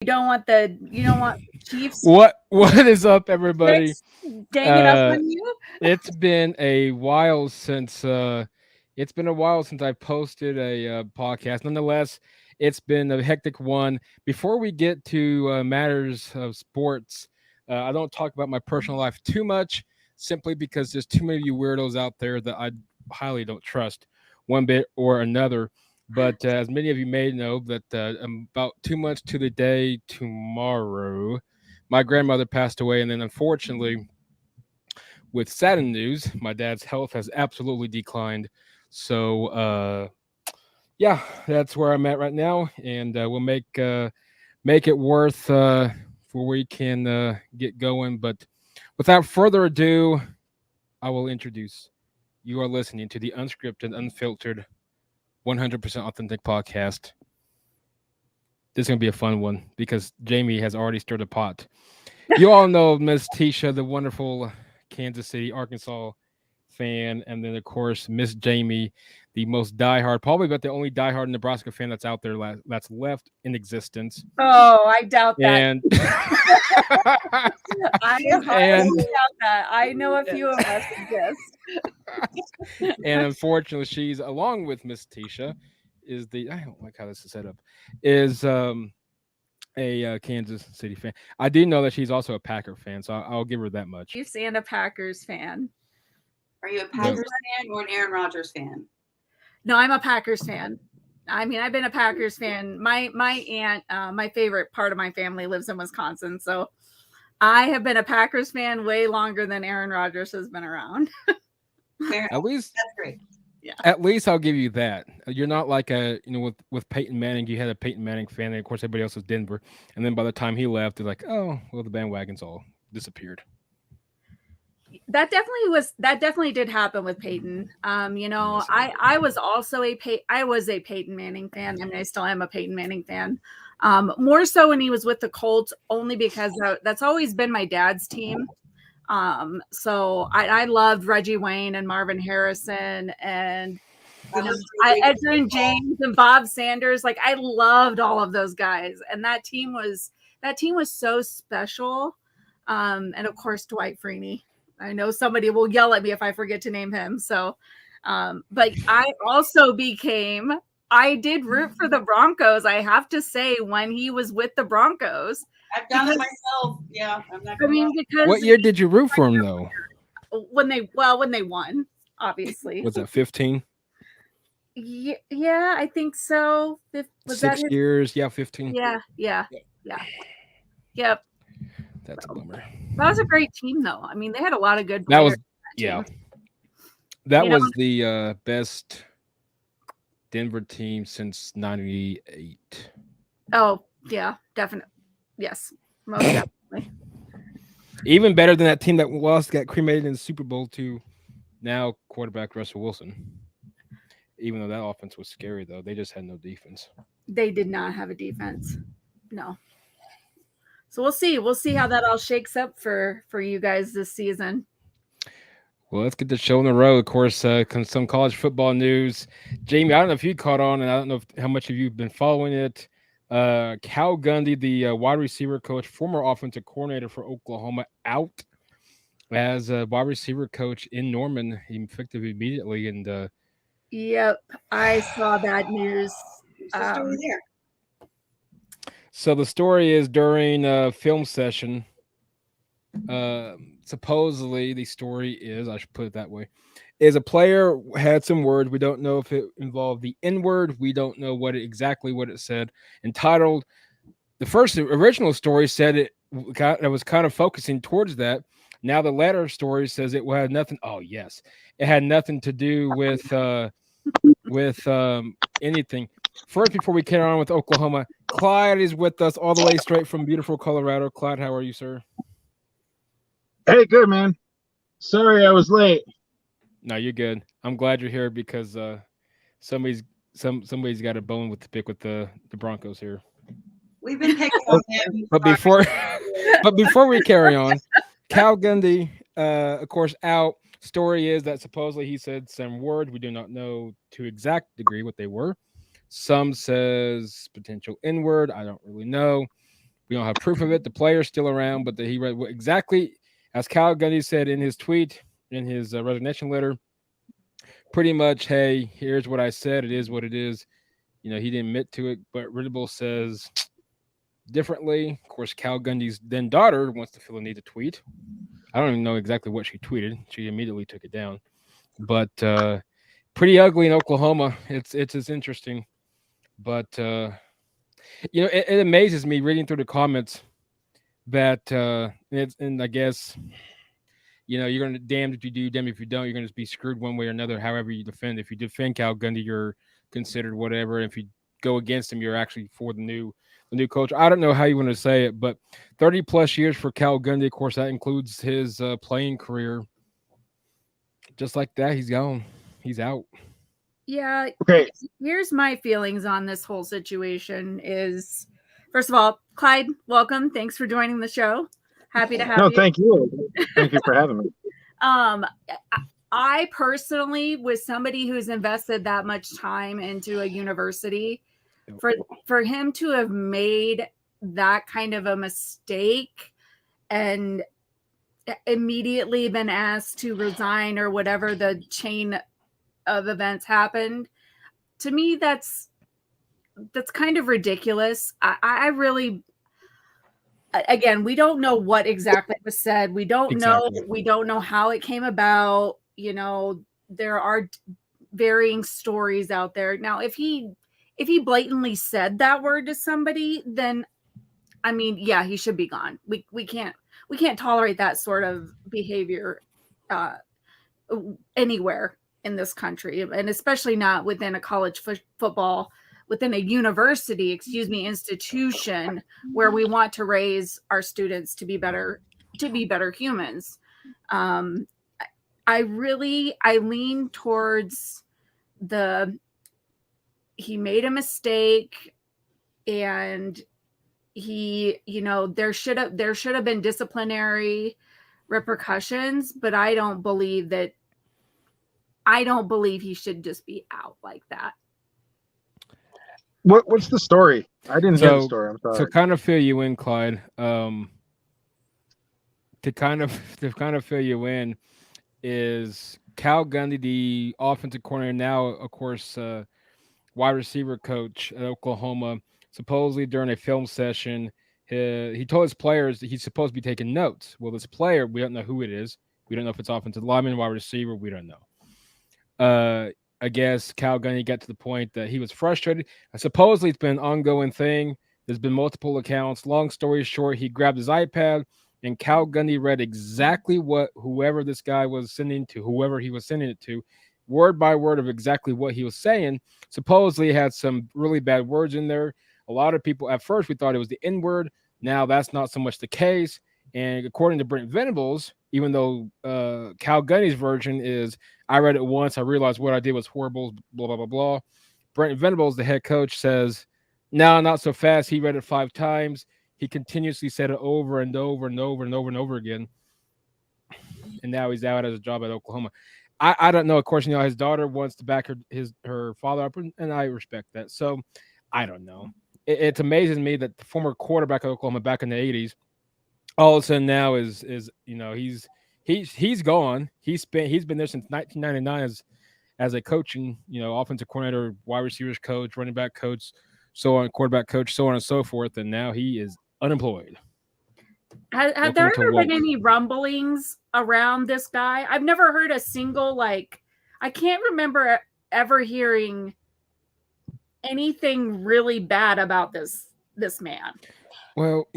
You don't want Chiefs What is up, everybody? picks danging up Uh, on you. it's been a while since I posted a podcast. Nonetheless, it's been a hectic one. Before we get to matters of sports, I don't talk about my personal life too much, simply because there's too many of you weirdos out there that I highly don't trust, one bit or another. But as many of you may know, that about 2 months to the day tomorrow, my grandmother passed away, and then unfortunately, with saddened news, my dad's health has absolutely declined. So, yeah, that's where I'm at right now, and we'll make it worth where we can get going. But without further ado, I will introduce. You are listening to the unscripted, unfiltered, 100% authentic podcast. This is gonna be a fun one because Jamie has already stirred a pot. You all know Miss Tisha, the wonderful Kansas City, Arkansas fan, and then of course Miss Jamie, the most diehard, probably about the only diehard Nebraska fan that's out there that's left in existence. Oh, I doubt that. And I and highly doubt that. I know a few of us exist. and unfortunately, she's along with Miss Tisha, is the I don't like how this is set up, is a Kansas City fan. I do know that she's also a Packer fan, so I'll give her that much. Chiefs and a Packers fan. Are you a No. Packers fan or an Aaron Rodgers fan? No, I'm a Packers fan. I mean, I've been a Packers fan. My aunt, my favorite part of my family lives in Wisconsin, so I have been a Packers fan way longer than Aaron Rodgers has been around. Fair At enough. least That's great. At least I'll give you that. You're not like with Peyton Manning. You had a Peyton Manning fan, and of course everybody else was Denver. And then by the time he left, they're like, oh, well, the bandwagons all disappeared. That definitely did happen with Peyton. I was also I was a Peyton Manning fan. I mean, I still am a Peyton Manning fan. More so when he was with the Colts, only because that's always been my dad's team. So I loved Reggie Wayne and Marvin Harrison and Edgerrin James and Bob Sanders. Like, I loved all of those guys, and that team was so special. And of course Dwight Freeney. I know somebody will yell at me if I forget to name him. So, but I did root for the Broncos. I have to say, when he was with the Broncos, I've done it myself. Yeah, I'm not. I mean, because What year did you root for him though? when they won, obviously. Was that 15? Yeah, I think so. Was that 6 years? Yeah, 15. Yeah. Yep. That's a bummer. That was a great team, though. I mean, they had a lot of good That players. was yeah. That You know- was the best Denver team since '98. Oh, yeah, definitely. Yes, most definitely. Even better than that team that lost, got cremated in the Super Bowl to now quarterback Russell Wilson. Even though that offense was scary, though, they just had no defense. They did not have a defense. No. So we'll see. We'll see how that all shakes up for you guys this season. Well, let's get the show on the road. Of course, some college football news. Jamie, I don't know if you caught on, and I don't know how much of you have been following it. Cal Gundy, the wide receiver coach, former offensive coordinator for Oklahoma, out as a wide receiver coach in Norman, effective immediately. And Yep, I saw that news. Just over there. so the story is during a film session. Supposedly, the story is, I should put it that way, is a player had some words. We don't know if it involved the N word. We don't know exactly what it said. Entitled, the original story said it was kind of focusing towards that. Now the latter story says it had nothing. Oh yes, it had nothing to do with anything. First, before we carry on with Oklahoma, Clyde is with us all the way straight from beautiful Colorado. Clyde, how are you, sir? Hey, good, man. Sorry I was late. No, you're good. I'm glad you're here because somebody's got a bone with to pick with the Broncos here. We've been picking on him. But before we carry on, Cal Gundy, of course, out. Story is that supposedly he said some words. We do not know to exact degree what they were. Some says potential N-word. I don't really know. We don't have proof of it. The player's still around, but he read exactly as Cal Gundy said in his tweet, in his resignation letter. Pretty much, hey, here's what I said. It is what it is. He didn't admit to it, but Ridable says differently. Of course, Cal Gundy's then daughter wants to feel the need to tweet. I don't even know exactly what she tweeted. She immediately took it down. But pretty ugly in Oklahoma. It's interesting. But it amazes me reading through the comments that and I guess you're gonna damned if you do, damned if you don't. You're gonna be screwed one way or another. However you defend. If you defend Cal Gundy, you're considered whatever. If you go against him, you're actually for the new coach. I don't know how you want to say it, but 30 plus years for Cal Gundy. Of course, that includes his playing career. Just like that, he's gone. He's out. Yeah. Okay. Here's my feelings on this whole situation is, first of all, Clyde, welcome. Thanks for joining the show. Happy to have you. No, thank you. Thank you for having me. I personally was somebody who's invested that much time into a university. For him to have made that kind of a mistake and immediately been asked to resign or whatever the chain of events happened, to me that's kind of ridiculous. I really, again, we don't know what exactly was said. We don't know how it came about. There are varying stories out there. Now, if he blatantly said that word to somebody, then I mean, yeah, he should be gone. We can't tolerate that sort of behavior anywhere in this country, and especially not within a college football, within a university, institution where we want to raise our students to be better humans. I lean towards he made a mistake, and there should have been disciplinary repercussions, but I don't believe he should just be out like that. What's the story? I didn't hear the story. I'm sorry. To kind of fill you in, Clyde, to kind of fill you in is Cal Gundy, the offensive coordinator, now, of course, wide receiver coach at Oklahoma. Supposedly during a film session, he told his players that he's supposed to be taking notes. Well, this player, we don't know who it is. We don't know if it's offensive lineman, wide receiver. We don't know. I guess Cal Gundy got to the point that he was frustrated. Supposedly it's been an ongoing thing. There's been multiple accounts. Long story short, he grabbed his iPad and Cal Gundy read exactly what whoever this guy was sending to, whoever he was sending it to, word by word of exactly what he was saying. Supposedly had some really bad words in there. A lot of people, at first, we thought it was the N-word. Now that's not so much the case. And according to Brent Venables, even though Cal Gundy's version is, I read it once, I realized what I did was horrible, blah, blah, blah, blah. Brent Venables, the head coach, says, no, not so fast. He read it 5 times. He continuously said it over and over and over and over and over again. And now he's out as a job at Oklahoma. I don't know. Of course, his daughter wants to back her father up, and I respect that. So I don't know. It amazes me that the former quarterback of Oklahoma back in the 80s, all of a sudden now is he's gone. He's been there since 1999 as a coaching, offensive coordinator, wide receivers coach, running back coach, so on, quarterback coach, so on and so forth, and now he is unemployed. Have there ever been any rumblings around this guy? I've never heard a single, I can't remember ever hearing anything really bad about this man. Well,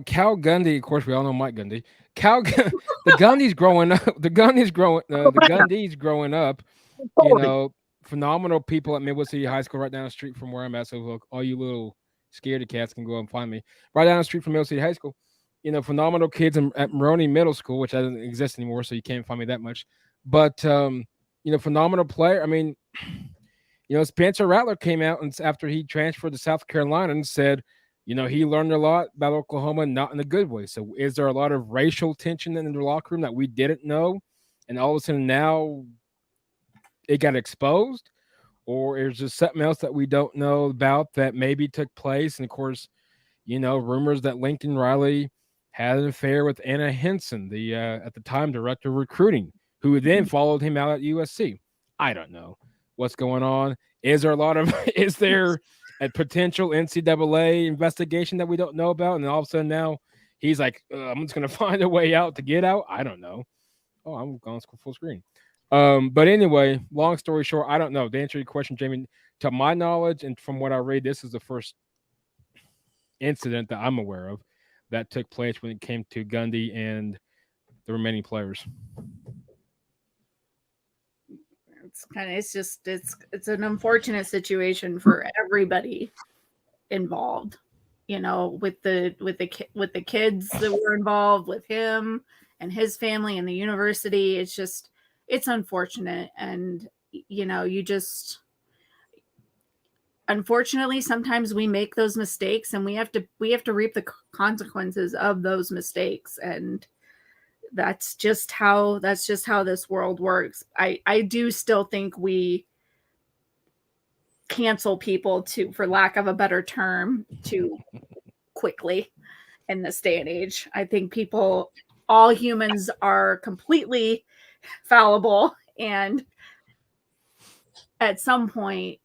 Cal Gundy, of course, we all know Mike Gundy. The Gundy's growing up. The Gundy's growing up. Phenomenal people at Midwest City High School, right down the street from where I'm at. So look, all you little scaredy cats can go and find me right down the street from Midwest City High School. Phenomenal kids at Maroney Middle School, which doesn't exist anymore, so you can't find me that much. But phenomenal player. I mean, Spencer Rattler came out and after he transferred to South Carolina and said, he learned a lot about Oklahoma, not in a good way. So is there a lot of racial tension in the locker room that we didn't know? And all of a sudden now it got exposed? Or is there something else that we don't know about that maybe took place? And of course, rumors that Lincoln Riley had an affair with Anna Henson, the at the time director of recruiting, who then followed him out at USC. I don't know what's going on. Is there a potential NCAA investigation that we don't know about? And then all of a sudden now he's like, I'm just going to find a way out to get out. I don't know. Oh, I'm going full screen. But anyway, long story short, I don't know. To answer your question, Jamie, to my knowledge and from what I read, this is the first incident that I'm aware of that took place when it came to Gundy and the remaining players. It's an unfortunate situation for everybody involved, with the kids that were involved, with him and his family and the university. It's unfortunate. And, unfortunately, sometimes we make those mistakes and we have to reap the consequences of those mistakes. And that's just how this world works. I do still think we cancel people for lack of a better term, too quickly in this day and age. I think all humans are completely fallible and at some point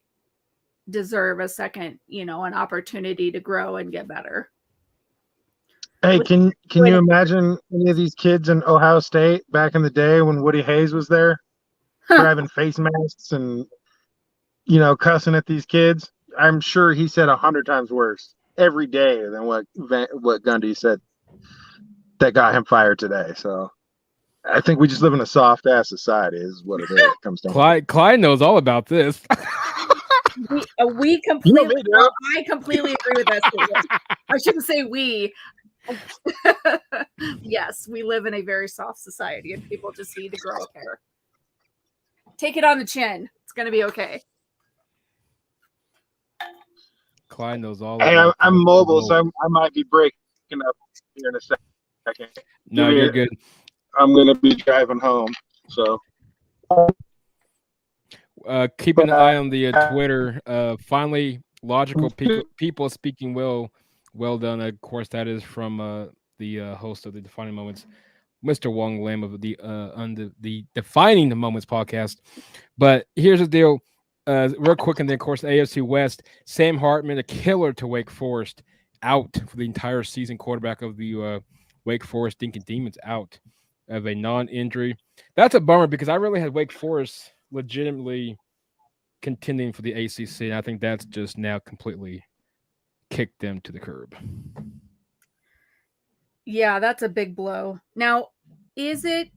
deserve a second, an opportunity to grow and get better. Hey, can you imagine any of these kids in Ohio State back in the day when Woody Hayes was there, driving face masks and cussing at these kids? I'm sure he said 100 times worse every day than what Gundy said that got him fired today. So I think we just live in a soft ass society is what it comes down to. Clyde knows all about this. We completely. I completely agree with that statement. I shouldn't say we. Yes, we live in a very soft society, and people just need to grow a pair. Take it on the chin. It's going to be okay. Clyde knows all. Hey, I'm mobile, so I might be breaking up here in a second. No, you're good. I'm going to be driving home, so. Keep an eye on the Twitter. Finally, logical people speaking well done. Of course, that is from the host of the Defining Moments, Mr. Wong Lim of the Defining the Moments podcast. But here's the deal, real quick, and then of course AFC West. Sam Hartman, a killer to Wake Forest, out for the entire season. Quarterback of the Wake Forest Dinkin' Demons, out of a non-injury. That's a bummer because I really had Wake Forest legitimately contending for the ACC, and I think that's just now completely kicked them to the curb. Yeah, that's a big blow. Now, is it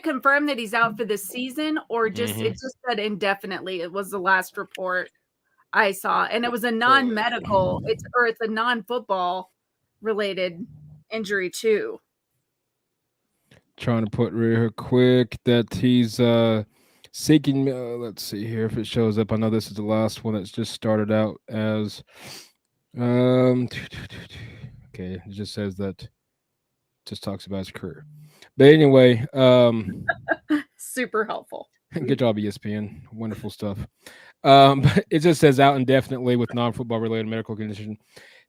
confirmed that he's out for this season, or just it just said indefinitely? It was the last report I saw, and it was a non-medical. It's a non-football related injury too. Trying to put real quick that he's seeking. Let's see here if it shows up. I know this is the last one that's just started out as. Okay, it just says that. Just talks about his career, but anyway, super helpful. Good job, ESPN. Wonderful stuff. But it just says out indefinitely with non-football related medical condition.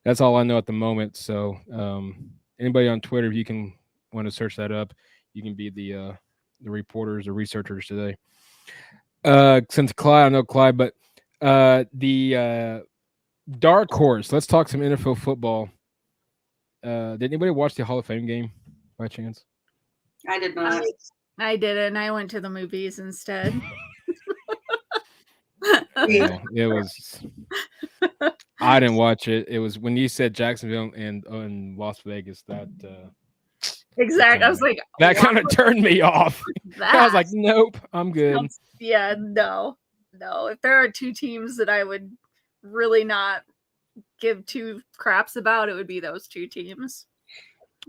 That's all I know at the moment. So, anybody on Twitter, if you can want to search that up, you can be the reporters or researchers today. Since Clyde, I know Clyde, but the dark horse. Let's talk some NFL football. Did anybody watch the Hall of Fame game by chance? I did not. I didn't. I went to the movies instead. It was. I didn't watch it. It was when you said Jacksonville and Las Vegas that. Exactly. I was like, that kind of turned me off. I was like, nope, I'm good. Yeah, no. If there are two teams that I would really not give two craps about, it would be those two teams.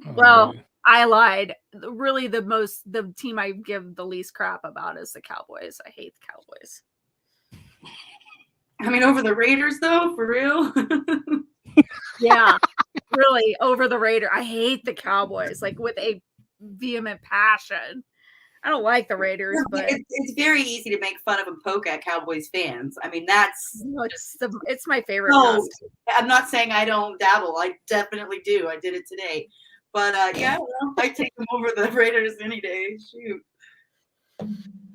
Oh, well, man. I lied. Really, the team I give the least crap about is the Cowboys. I hate the Cowboys. I mean, over the Raiders, though, for real. Yeah, really, over the Raider. I hate the Cowboys, like with a vehement passion. I don't like the Raiders, but it's very easy to make fun of and poke at Cowboys fans. I mean, that's it's my favorite. No, I'm not saying I don't dabble. I definitely do. I did it today. But yeah, I take them over the Raiders any day. Shoot.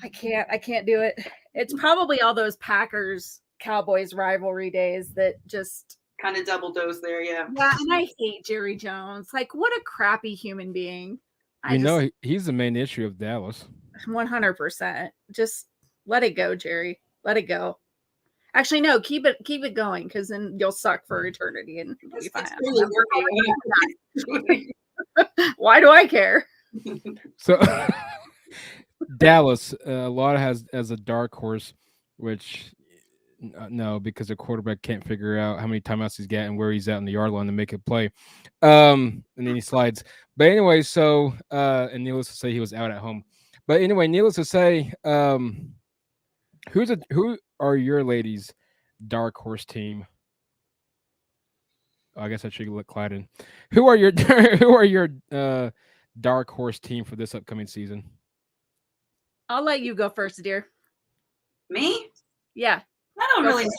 I can't do it. It's probably all those Packers Cowboys rivalry days that just kind of double dose there, yeah. Yeah, and I hate Jerry Jones. Like, what a crappy human being. He's the main issue of Dallas. 100%. Just let it go, Jerry. Let it go. Actually, no, keep it going, because then you'll suck for eternity and you'll be fine. Why do I care? So Dallas, a lot has as a dark horse, which no, because the quarterback can't figure out how many timeouts he's getting, where he's at in the yard line to make a play. And then he slides. But anyway, so and needless to say, he was out at home. But anyway, needless to say, who are your ladies' dark horse team? I guess I should let Clyde in. Who are your dark horse team for this upcoming season? I'll let you go first, dear. Me? Yeah. I don't really know.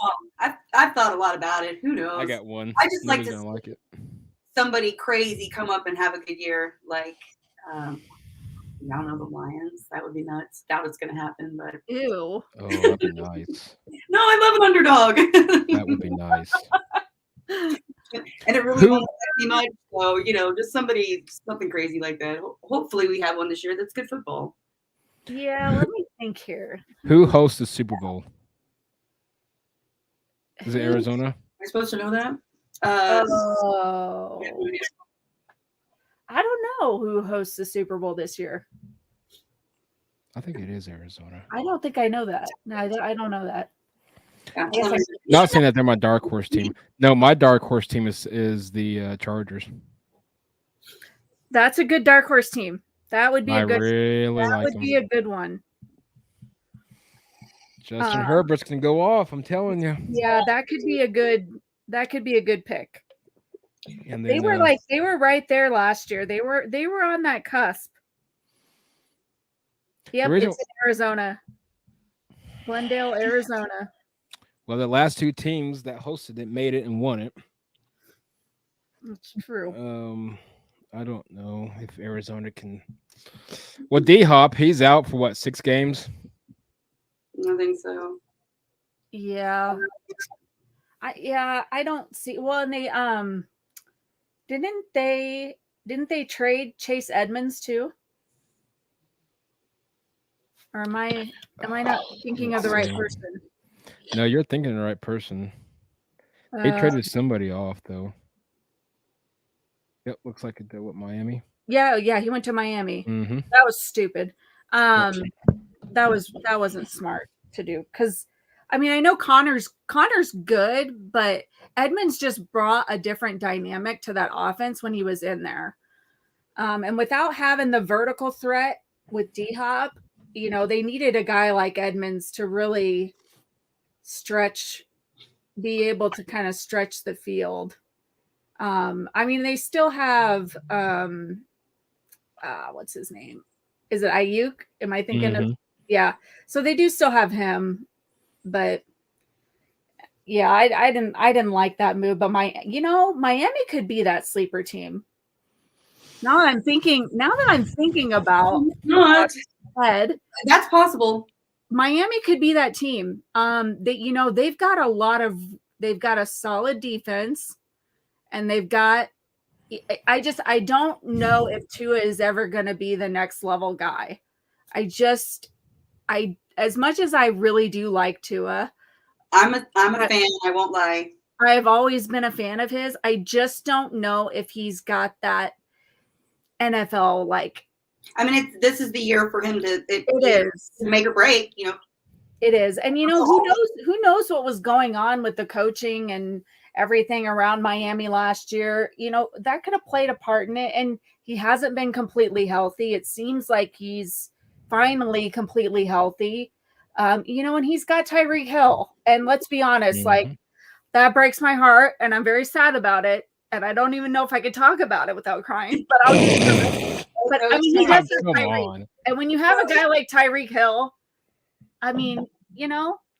I've thought a lot about it. Who knows? I got one. I just like to like it. Somebody crazy come up and have a good year. Like, I don't know, the Lions. That would be nuts. Doubt it's going to happen, but. Ew. Oh, that'd be nice. No, I love an underdog. That would be nice. And it really won't affect me much. So, just something crazy like that. Hopefully we have one this year that's good football. Yeah, let me think here. Who hosts the Super Bowl? Is it Arizona? Am I supposed to know that? I don't know who hosts the Super Bowl this year. I think it is Arizona. I don't think I know that. No, I don't know that. Not saying that they're my dark horse team. No, my dark horse team is the Chargers. That's a good dark horse team. That would be a good one. Justin Herbert's gonna go off. I'm telling you. Yeah, that could be a good pick. And then, they were right there last year. They were on that cusp. Yep, it's in Arizona, Glendale, Arizona. Well, the last two teams that hosted it made it and won it. That's true. I don't know if Arizona can. Well, D-Hop, he's out for what, 6 games? I think so. Yeah. I don't see. Well, and they didn't they trade Chase Edmonds too? Or am I not thinking of the right person? No, you're thinking of the right person. They traded somebody off though. Yep, looks like it did with Miami. Yeah, he went to Miami. Mm-hmm. That was stupid. That wasn't smart to do, because I mean, I know Connor's good, but Edmonds just brought a different dynamic to that offense when he was in there. And without having the vertical threat with D-Hop, they needed a guy like Edmonds to really be able to kind of stretch the field. I mean, they still have what's his name? Is it Ayuk? Am I thinking of? Yeah. So they do still have him, but yeah, I didn't like that move. But Miami could be that sleeper team. Now that I'm thinking about head, that's possible. Miami could be that team. They've got a solid defense, and they've got. I don't know if Tua is ever going to be the next level guy. As much as I really do like Tua, I'm a fan. I won't lie. I've always been a fan of his. I just don't know if he's got that NFL like. I mean, this is the year for him to make or break. It is, and who knows what was going on with the coaching and everything around Miami last year. That could have played a part in it, and he hasn't been completely healthy. It seems like he's finally completely healthy. And he's got Tyreek Hill, and let's be honest, like that breaks my heart, and I'm very sad about it, and I don't even know if I could talk about it without crying, but I'll get through it. But I mean, he has Come Tyreek. on. And when you have a guy like Tyreek Hill, I mean,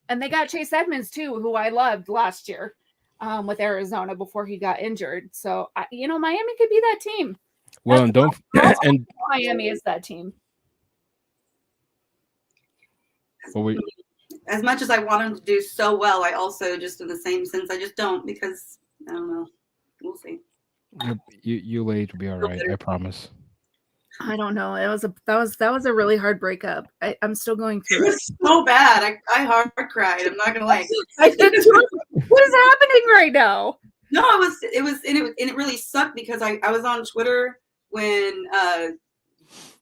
and they got Chase Edmonds too, who I loved last year with Arizona before he got injured. So, Miami could be that team. Well, and don't and Miami is that team. well, as much as I want him to do so well, I also just in the same sense I just don't because I don't know. We'll see. You'll age will be all right. I promise. I don't know. That was a really hard breakup. I'm still going It through it. was so bad. I hard cried. I'm not gonna lie. I did too. What is happening right now? No, it was and it really sucked because I was on Twitter when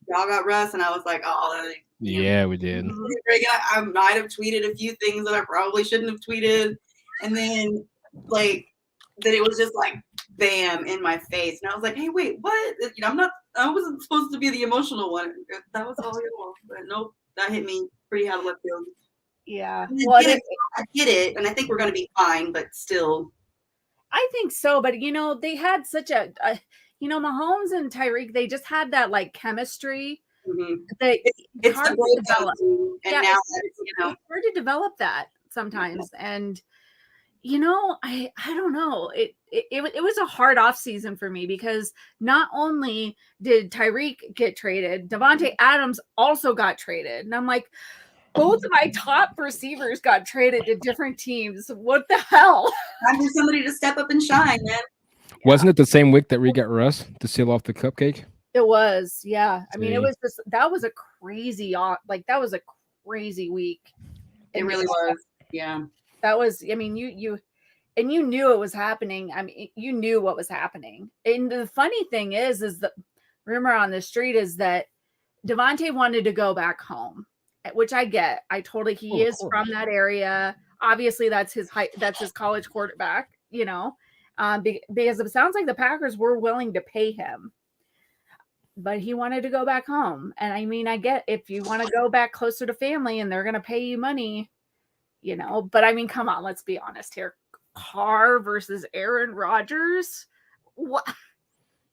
y'all got Russ and I was like, oh Yeah, we did. I might have tweeted a few things that I probably shouldn't have tweeted, and then then it was just like bam in my face, and I was like, hey, wait, what? I wasn't supposed to be the emotional one. That was all y'all, but nope, that hit me pretty out of left field. Yeah, Well, I get it, and I think we're gonna be fine, but still. I think so, but they had such a Mahomes and Tyreek, they just had that like chemistry. Mm-hmm. It's hard to develop. And yeah, now it's hard to develop that sometimes, and I don't know. It was a hard off season for me because not only did Tyreek get traded, Devontae Adams also got traded, and I'm like, both of my top receivers got traded to different teams. What the hell? Time for somebody to step up and shine, man. Wasn't it the same week that we got Russ to seal off the cupcake? It was, yeah. I mean, it was that was a crazy week. It really was. Yeah. That was, I mean, you knew it was happening. I mean, you knew what was happening. And the funny thing is the rumor on the street is that Devontae wanted to go back home, which I get. He is from that area. Obviously, that's his college quarterback, because it sounds like the Packers were willing to pay him. But he wanted to go back home. And I mean, I get if you want to go back closer to family and they're going to pay you money, but I mean, come on, let's be honest here. Carr versus Aaron Rodgers. What?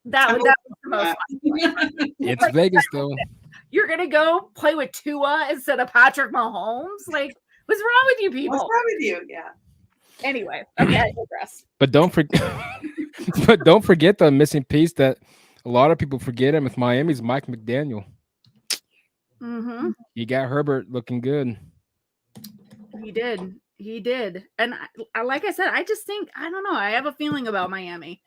That was the most fun. It's Vegas, though. You're going to go play with Tua instead of Patrick Mahomes? Like, what's wrong with you people? What's wrong with you? Yeah. Anyway, okay, I digress. But don't forget the missing piece that a lot of people forget him with Miami's Mike McDaniel. Mm-hmm. He got Herbert looking good. He did. And like I said, I just think, I don't know. I have a feeling about Miami.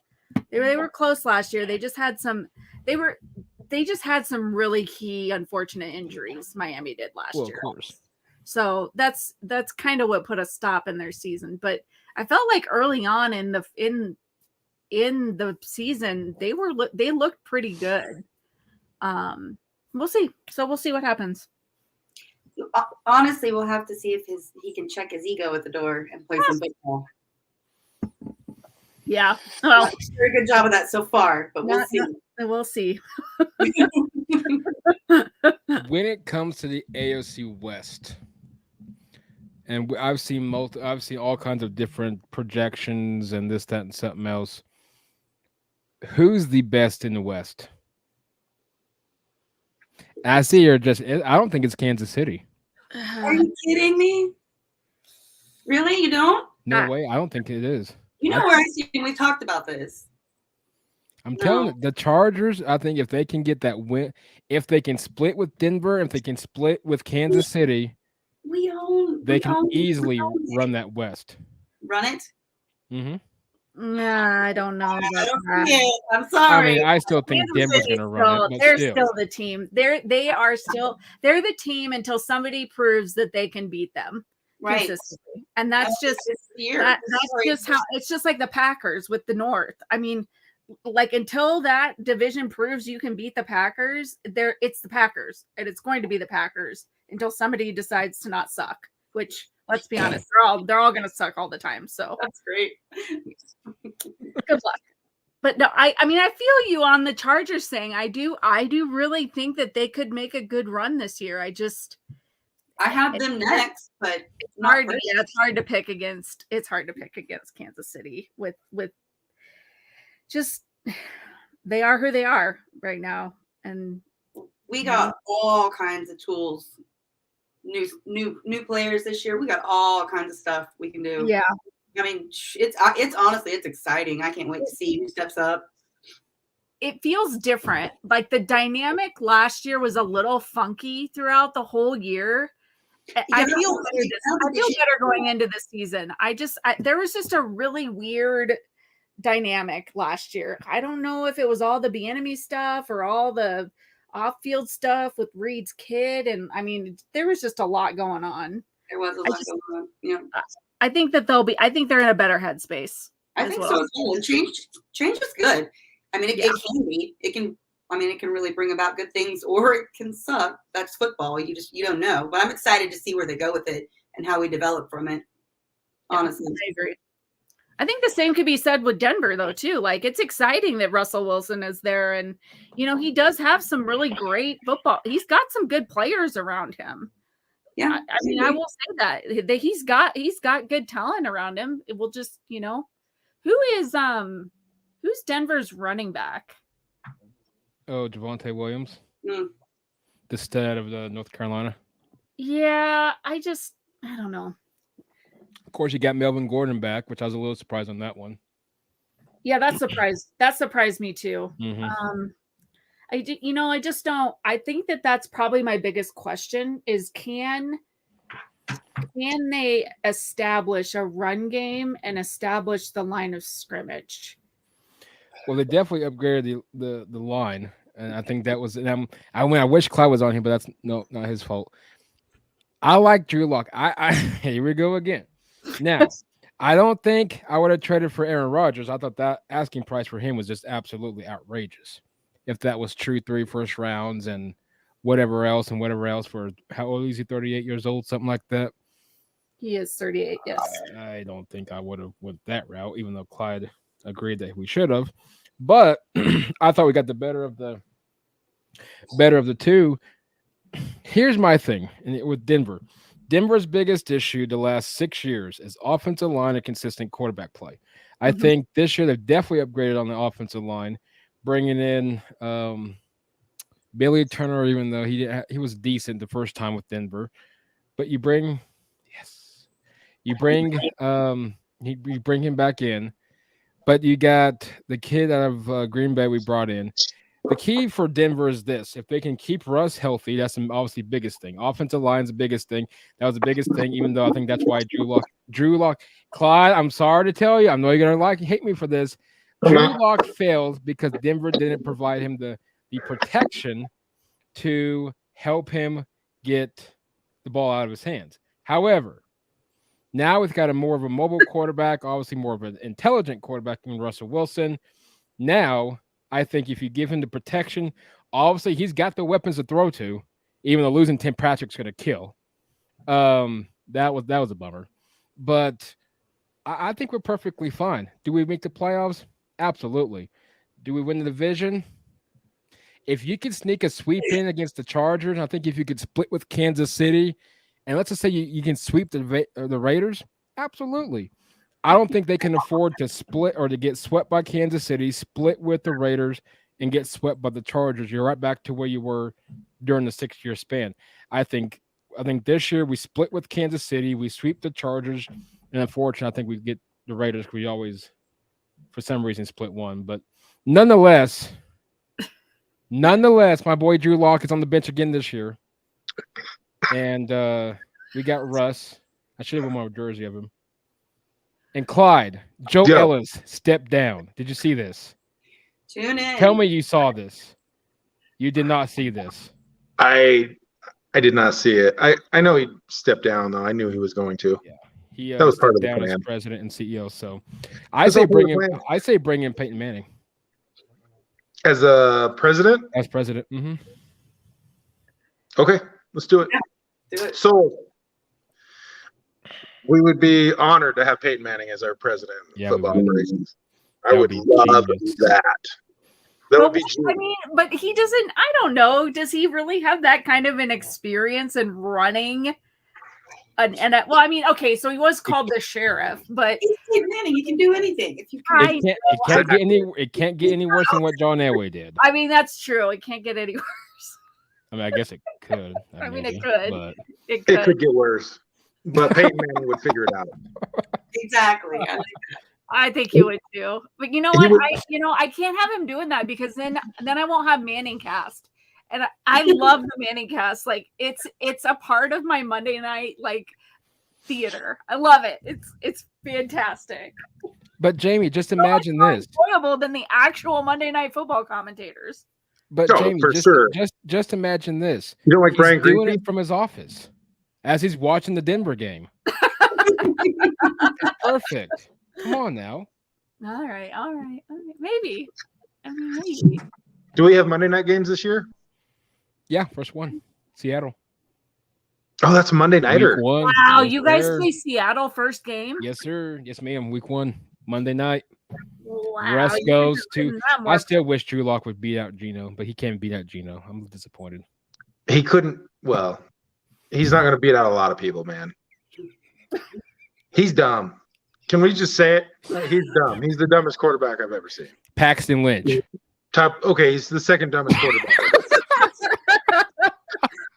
They were close last year. They just had some really key unfortunate injuries. Miami did last year. Of course. So that's kind of what put a stop in their season. But I felt like early on in the season, they looked pretty good. We'll see. So we'll see what happens. Honestly, we'll have to see if he can check his ego at the door and play some football. Yeah. Well, very good job of that so far, but we'll see. We'll see. When it comes to the AFC West, and I've seen all kinds of different projections and this, that, and something else. Who's the best in the West? I see I don't think it's Kansas City. Are you kidding me? Really? You don't? No way. I don't think it is. Where I see we talked about this. I'm telling you, the Chargers, I think if they can get that win, if they can split with Denver, if they can split with Kansas City, they can easily run that West. Run it? Mm-hmm. Nah, I don't know. I'm sorry. I mean, I still think Denver's going to run it. They're still the team. They're the team until somebody proves that they can beat them. Right. Consistently. And that's just how it's just like the Packers with the North. I mean, like until that division proves you can beat the Packers, it's the Packers, and it's going to be the Packers until somebody decides to not suck, which let's be honest, they're all going to suck all the time. So that's great. Good luck. But no, I mean, I feel you on the Chargers thing. I do really think that they could make a good run this year. I have them next, but it's hard. It's hard to pick against. It's hard to pick against Kansas City with just they are who they are right now. And we got all kinds of tools. New players this year. We got all kinds of stuff we can do. Yeah. I mean, it's honestly, it's exciting. I can't wait to see who steps up. It feels different. Like the dynamic last year was a little funky throughout the whole year. I feel better going into the season. There was just a really weird dynamic last year. I don't know if it was all the Bieniemy stuff or all the off-field stuff with Reed's kid, and I mean, there was just a lot going on. There was a lot going on. Yeah. I think that I think they're in a better headspace. I think so too. Change is good. I mean, it can be. It can really bring about good things, or it can suck. That's football. You don't know. But I'm excited to see where they go with it and how we develop from it. Honestly, I agree. I think the same could be said with Denver, though, too. Like, it's exciting that Russell Wilson is there, and he does have some really great football. He's got some good players around him. Yeah, I mean, I will say that he's got good talent around him. It will just, who's Denver's running back? Oh, Javonte Williams, the stud of North Carolina. Yeah, I don't know. Of course, you got Melvin Gordon back, which I was a little surprised on that one. Yeah, that surprised me too. Mm-hmm. I just don't. I think that's probably my biggest question is can they establish a run game and establish the line of scrimmage? Well, they definitely upgraded the line, and I think that was. And I wish Clyde was on here, but that's not his fault. I like Drew Lock. Here we go again. Now, I don't think I would have traded for Aaron Rodgers. I thought that asking price for him was just absolutely outrageous. If that was true, 3 first rounds and whatever else for how old is he? 38 years old, something like that. He is 38. Yes. I don't think I would have went that route, even though Clyde agreed that we should have. But I thought we got the better of the two. Here's my thing with Denver. Denver's biggest issue the last 6 years is offensive line and consistent quarterback play. I think this year they've definitely upgraded on the offensive line, bringing in Billy Turner, even though he was decent the first time with Denver. But you bring him back in. But you got the kid out of Green Bay we brought in. The key for Denver is this. If they can keep Russ healthy, that's obviously the biggest thing. Offensive line's the biggest thing. That was the biggest thing, even though I think that's why Drew Lock, Clyde, I'm sorry to tell you, I know you're going to hate me for this. Drew Lock failed because Denver didn't provide him the protection to help him get the ball out of his hands. However, now we've got a more of a mobile quarterback, obviously more of an intelligent quarterback than Russell Wilson. Now, I think if you give him the protection, obviously he's got the weapons to throw to, even though losing Tim Patrick's going to kill. That was a bummer. But I think we're perfectly fine. Do we make the playoffs? Absolutely. Do we win the division? If you could sneak a sweep in against the Chargers, I think if you could split with Kansas City, and let's just say you can sweep the Raiders, absolutely. I don't think they can afford to split or to get swept by Kansas City, split with the Raiders, and get swept by the Chargers. You're right back to where you were during the 6-year span. I think this year we split with Kansas City, we sweep the Chargers, and unfortunately, I think we get the Raiders. We always, for some reason, split one. But nonetheless, my boy Drew Lock is on the bench again this year. And we got Russ. I should have worn my jersey of him. And Clyde, Joe Ellis stepped down. Did you see this? Tune in. Tell me you saw this. You did not see this. I did not see it. I know he stepped down, though. I knew he was going to. Yeah, that was part of the down plan. As president and CEO. So I say bring in Peyton Manning as a president. As president. Mm-hmm. Okay, let's do it. Yeah, do it. So we would be honored to have Peyton Manning as our president of football operations. I would love that. That would be I mean, but he doesn't, I don't know. Does he really have that kind of an experience in running well, I mean, okay, so he was called the sheriff, but he's Peyton Manning. He can do anything. If you can, it can't get any worse than what John Elway did. I mean, that's true. It can't get any worse. I mean, I guess it could. I mean, maybe, it could. But... It could get worse, but Peyton Manning would figure it out. Exactly. I think he would too. But you know what? I can't have him doing that because then I won't have Manning cast. And I love the Manning cast. Like it's a part of my Monday night like theater. I love it. It's fantastic. But Jamie, just imagine this. More enjoyable than the actual Monday Night Football commentators. But Jamie, just imagine this. You don't like Brian Green doing it from his office as he's watching the Denver game. Perfect. Come on now. All right. Maybe. I mean, maybe. Do we have Monday night games this year? Yeah, first one. Seattle. Oh, that's a Monday nighter. Wow, yes, you guys play Seattle first game? Yes, sir. Yes, ma'am. Week 1, Monday night. Wow. Rest goes to. I still wish Drew Lock would beat out Geno, but he can't beat out Geno. I'm disappointed. He couldn't. Well, he's not going to beat out a lot of people, man. He's dumb. Can we just say it? He's dumb. He's the dumbest quarterback I've ever seen. Paxton Lynch. Okay, he's the second dumbest quarterback.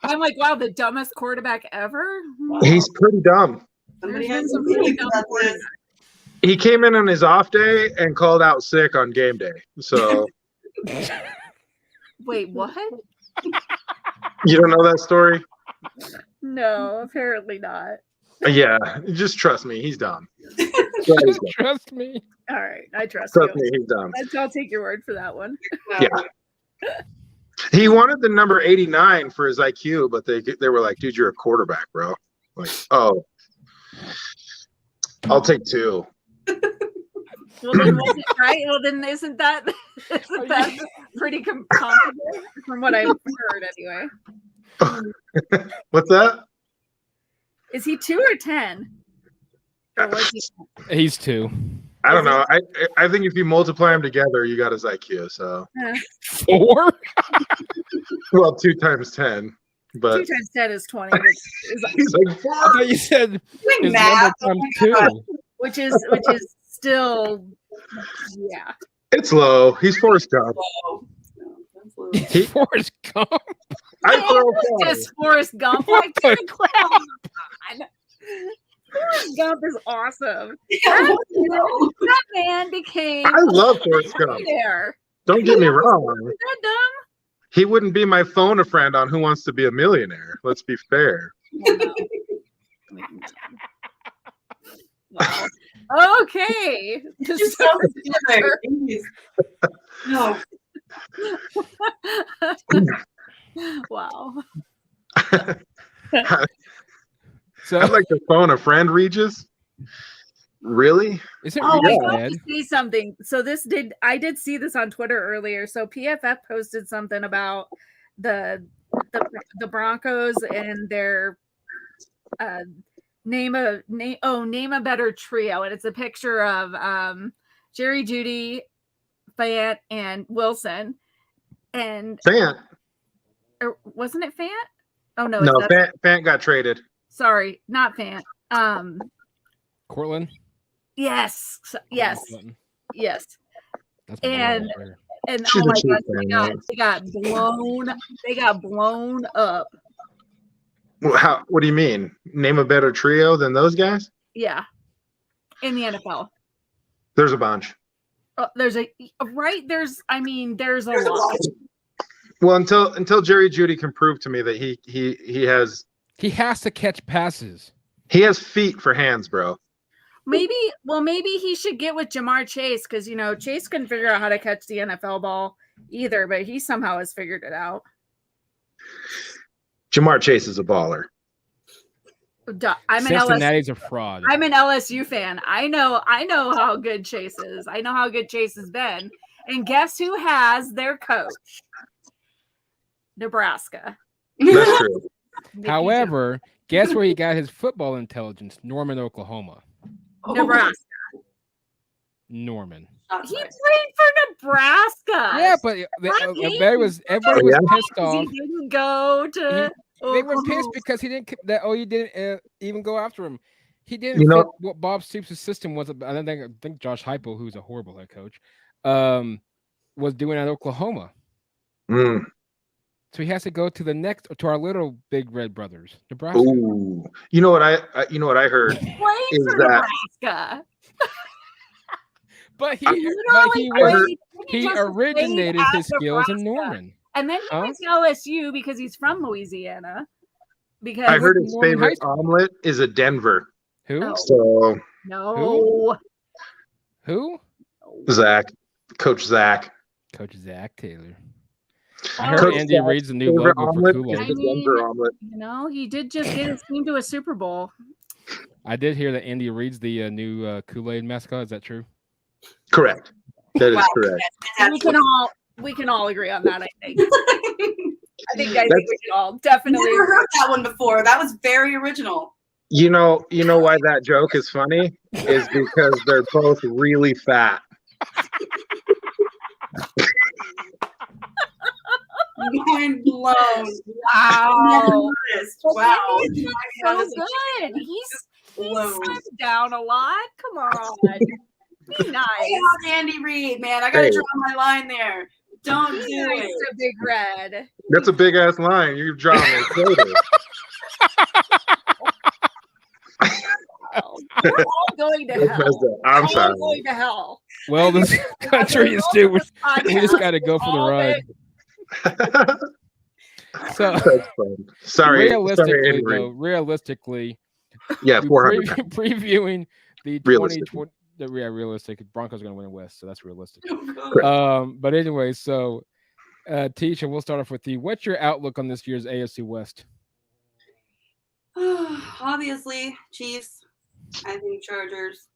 I'm like, wow, the dumbest quarterback ever? Wow. He's pretty dumb. He came in on his off day and called out sick on game day. So wait, what? You don't know that story? No, apparently not. Yeah, just trust me. He's dumb. Trust me. All right, I trust you. Trust me, he's dumb. I'll take your word for that one. Yeah. He wanted the number 89 for his IQ, but they were like, dude, you're a quarterback, bro. Like, oh, I'll take 2. Well, then wasn't right. Well, then isn't that pretty competent from what I've heard anyway? What's that? Is he 2 or 10? Or was he 10? He's 2. I don't know. I think if you multiply them together, you got his IQ. So 4? Well, 2 times 10. But 2 times 10 is 20. He's like 4. I thought you said his number times 2. Which is still, yeah. It's low. He's Forrest Gump. He's Forrest Gump. Just Forrest Gump. Like, Forrest Gump is awesome. That man became. I love Forrest Gump. Don't get me wrong. Is that dumb? He wouldn't be my phone a friend on Who Wants to Be a Millionaire. Let's be fair. Wow. Okay. No. Wow. So I'd like to phone a friend, Regis. Really? Is it I really have to say something. So I did see this on Twitter earlier. So PFF posted something about the Broncos and their name a better trio, and it's a picture of Jerry, Jeudy, Fant, and Wilson. And Fant, or wasn't it Fant? Oh no, Fant got traded. Sorry, not Fant. Cortland. Yes. That's and She's oh my gosh, they got blown up. What do you mean? Name a better trio than those guys? Yeah, in the NFL. There's a bunch. There's a lot. Well, until Jerry Jeudy can prove to me that he has to catch passes. He has feet for hands, bro. Maybe he should get with Jamar Chase because Chase couldn't figure out how to catch the NFL ball either, but he somehow has figured it out. Jamar Chase is a baller. Cincinnati's a fraud. I'm an LSU fan. I know how good Chase is. I know how good Chase has been. And guess who has their coach? Nebraska. That's true. However, guess where he got his football intelligence? Norman, Oklahoma. Nebraska. Norman. He played for Nebraska. Yeah, but everybody was pissed off. He didn't go to. They were pissed because he didn't even go after him. He didn't You know- fit what Bob Stoops' system was. I think Josh Heupel, who's a horrible head coach, was doing at Oklahoma. Mm. So he has to go to our little big red brothers, Nebraska. Ooh. You know what I heard Played is for that Nebraska. But he just originated played his at skills in Nebraska. Norman. And then he went to LSU because he's from Louisiana. Because I heard his Norman favorite High omelet is a Denver. Who? Oh. So no. Who? Zach, Coach Zach. Coach Zach Taylor. Oh. I heard Andy Reid's the new favorite logo for omelet Kool-Aid. I is the mean, Denver omelet. You know, he did just get his team to a Super Bowl. I did hear that Andy Reid's the new Kool-Aid mascot. Is that true? Correct. That is correct. That's We can all agree on that, I think. I think we can all I've definitely never heard that one before. That was very original. You know why that joke is funny? Is because they're both really fat. Mind blown. Wow. Wow. He's so good. He's slimmed down a lot. Come on. Be nice. Hey, Andy Reid, man. I gotta draw my line there. Don't do Nice it. to Big Red. That's a big ass line. You're drawing a shoulder. We're all going to hell. I'm We're sorry. all going to hell. Well, this country is too. We just got to go for the All ride. So That's fun. Sorry. Realistically, Yeah, 400. previewing the Realistic. 2020. Realistic. Broncos are going to win the West, so that's realistic. Correct. But anyway, so Tisha, we'll start off with you. What's your outlook on this year's AFC West? Obviously, Chiefs. I think Chargers.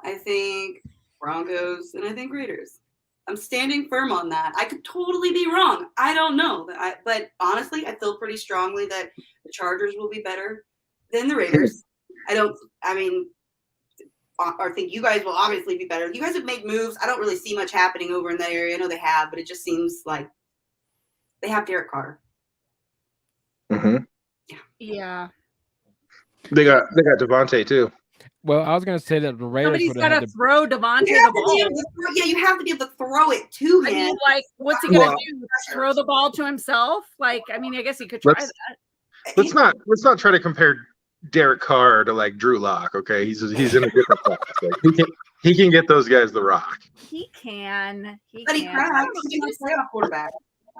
I think Broncos, and I think Raiders. I'm standing firm on that. I could totally be wrong. I don't know. But honestly, I feel pretty strongly that the Chargers will be better than the Raiders. Or think you guys will obviously be better. You guys have made moves. I don't really see much happening over in that area. I know they have, but it just seems like they have Derek Carr. Mm-hmm. Yeah. They got Devontae too. Well, I was going to say that the Raiders Somebody's would got have to throw Devontae the ball. You have to be able to throw it to I him. mean, like, what's he going to do? Throw the ball to himself? Like, I mean, I guess he could try that. Let's not try to compare Derek Carr to like Drew Lock. Okay, he's in a different class. Like, he can get those guys the rock. He can. But he cracks. He's a playoff quarterback.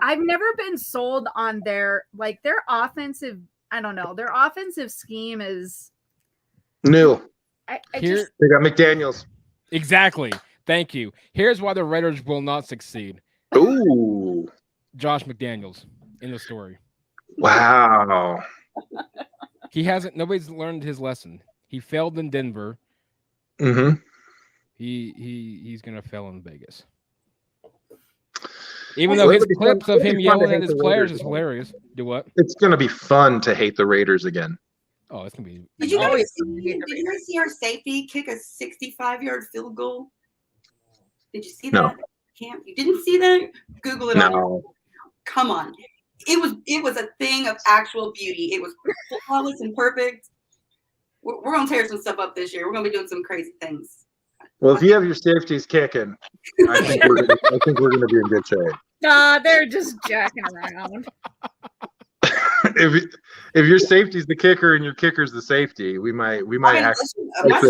I've never been sold on their offensive. I don't know. Their offensive scheme is New. They got McDaniels. Exactly. Thank you. Here's why the Raiders will not succeed. Ooh. Josh McDaniels in the story. Wow. Nobody's learned his lesson. He failed in Denver. Mm-hmm. He's gonna fail in Vegas. Even though his clips of him yelling at his players is hilarious. Do what? It's gonna be fun to hate the Raiders again. Oh, it's gonna be. Did you guys see our safety kick a 65-yard field goal? Did you see that? No. You didn't see that? Google it. No. Come on. It was a thing of actual beauty. It was flawless and perfect. We're gonna tear some stuff up this year. We're gonna be doing some crazy things. Well, if you have your safeties kicking, I think we're gonna be in good shape. Nah, they're just jacking around. If your safety's the kicker and your kicker's the safety, we might actually have a shot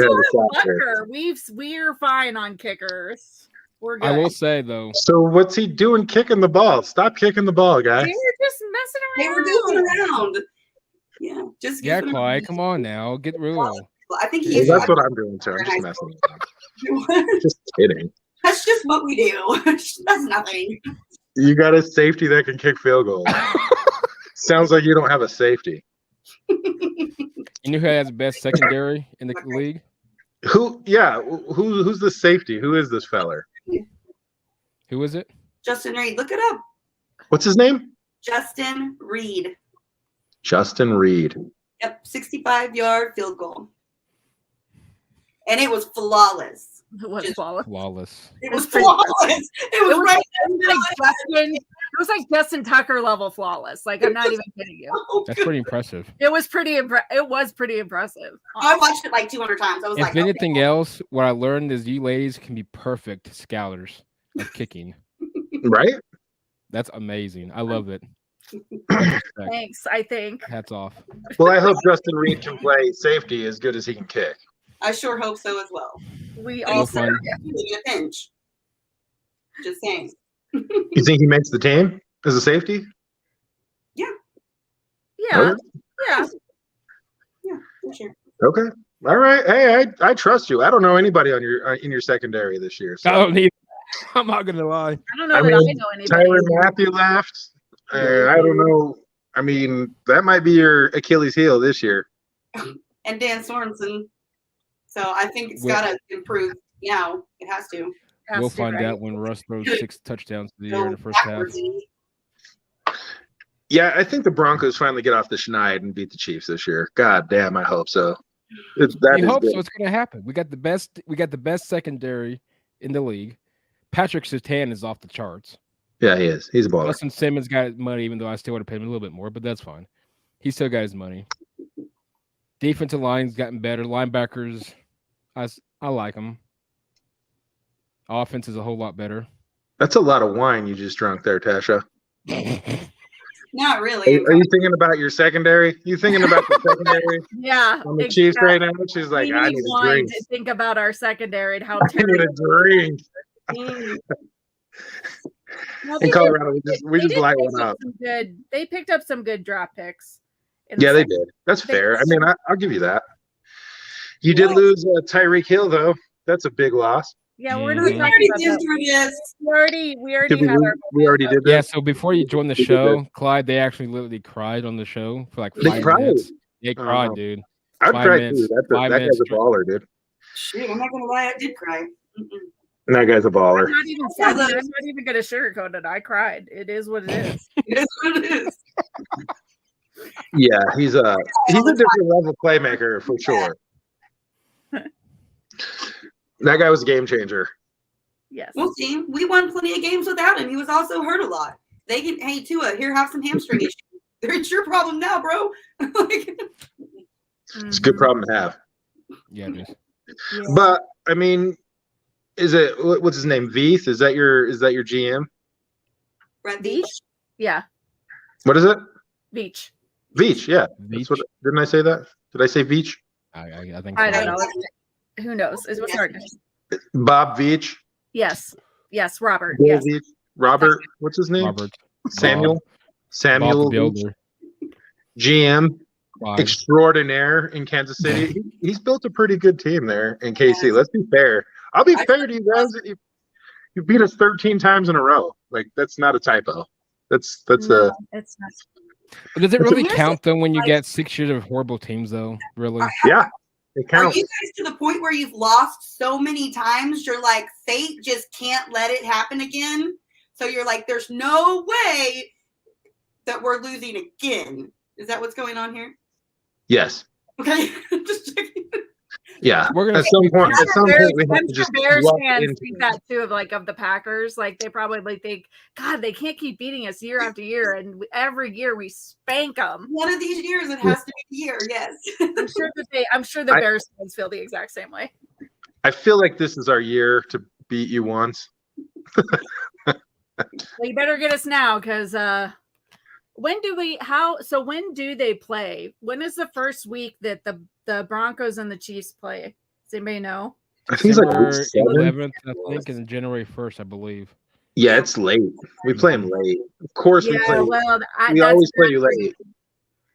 there. We're fine on kickers. We're good. I will say though. So what's he doing kicking the ball? Stop kicking the ball, guys. They were just messing around. They were goofing around. Yeah, just Clyde, come on now, get real. I think Well, that's what I'm doing too. I'm just messing around. Just kidding. That's just what we do. That's nothing. You got a safety that can kick field goals. Sounds like you don't have a safety. You know who has the best secondary in the league? Who's the safety? Who is this feller? Who is it? Justin Reed. Look it up. What's his name? Justin Reed. Justin Reed. Yep, 65-yard field goal. And it was flawless. It was flawless. Flawless. It was flawless. It was right. It was like Justin Tucker level flawless. Like, I'm not even kidding you. That's pretty impressive. It was pretty impressive. I watched it like 200 times. I was If like, anything else, what I learned is you ladies can be perfect scouts of kicking. Right? That's amazing. I love it. Thanks, I think. Hats off. Well, I hope Justin Reed can play safety as good as he can kick. I sure hope so as well. We But also he's definitely a pinch. Just saying. You think he makes the team as a safety? yeah. Okay. Yeah. Yeah, for sure. Okay. All right. Hey, I trust you. I don't know anybody on your in your secondary this year. So. I don't need. I'm not gonna lie. I don't know I that mean, I know anybody. Tyrann Mathieu left. I don't know. I mean, that might be your Achilles heel this year. And Dan Sorensen. So I think it's Well- got to improve now. It has to. Has We'll to, find right? out when Russ throws 6 touchdowns to the year in the Go first half. backwards. Yeah, I think the Broncos finally get off the schneid and beat the Chiefs this year. God damn, I hope so. That We is hope good. so. It's gonna happen. We got the best secondary in the league. Patrick Surtain is off the charts. Yeah, he is. He's a baller. Justin Simmons got his money, even though I still would have paid him a little bit more, but that's fine. He still got his money. Defensive line's gotten better. Linebackers, I like them. Offense is a whole lot better. That's a lot of wine you just drunk there, Tasha. Not really. Are you thinking about your secondary? You thinking about the secondary Yeah. on the Chiefs right now? She's like, We I need need a wine drink. to think about our secondary and how I need terrible. a drink. Mm. Well, they In did- Colorado, we they just did light pick one up. some good. They picked up some good draft picks. in the Yeah, they second- did. That's They- fair. I mean, I'll give you that. You did Yeah. lose Tyreek Hill, though. That's a big loss. Yeah, we're not Mhm. We talking already about been that. through this. We already Did we, had our. we already did that. Yeah, so before you joined the We did show, Clyde, they actually literally cried on the show for like They 5 cried? minutes. They Oh, cried, no. dude. I'd 5 cry minutes- too. That 5 guy's minutes a baller, dude. Shoot, I'm not gonna lie, I did cry. Mm-mm. That guy's a baller. I'm not even sad. I'm not even going to sugarcoat it. I cried. It is what it is. It is what it is. Yeah, he's a different level playmaker for sure. That guy was a game changer. Yes. We'll see. We won plenty of games without him. He was also hurt a lot. They can, hey Tua, here have some hamstring issues. It's your problem now, bro. Like, It's a good problem to have. Yeah, it is. Yeah. But I mean, is it what's his name? Veith? Is that your GM? Brett Beach? Veach. Yeah. What is it? Beach. Veach. Yeah. Veach? That's what. Didn't I say that? Did I say Veach? I think I so. don't know. Who knows? It's what's hard. Bob Veach. Yes. Yes, Robert. Bill Yes. Veach. Robert. What's his name? Robert. Samuel. Bob Samuel the Veach, Builder. GM Clyde. extraordinaire in Kansas City. He's built a pretty good team there in KC. Let's be fair. I'll be fair to you guys. You beat us 13 times in a row. Like that's not a typo. That's No, a it's not. But does it really Here's count though when you like- get 6 years of horrible teams though? Really? yeah. It Are counts. you guys to the point where you've lost so many times, you're like, fate just can't let it happen again? So you're like, there's no way that we're losing again. Is that what's going on here? Yes. Okay. Just checking. Yeah. We're gonna At some point, I'm at some sure point, we Bears, have to just Bears luck fans into think it. that too of the Packers. Like they probably think, God, they can't keep beating us year after year, and every year we spank them. One of these years, it has to be the year. Yes. I'm sure the I- Bears fans feel the exact same way. I feel like this is our year to beat you once. Well, you better get us now, because when do they play? When is the first week that the Broncos and the Chiefs play? Does anybody know? I think it's like December week 7. 11th, I think, and January 1st, I believe. Yeah, it's late. We play them late. Of course, we play. well, We always play you late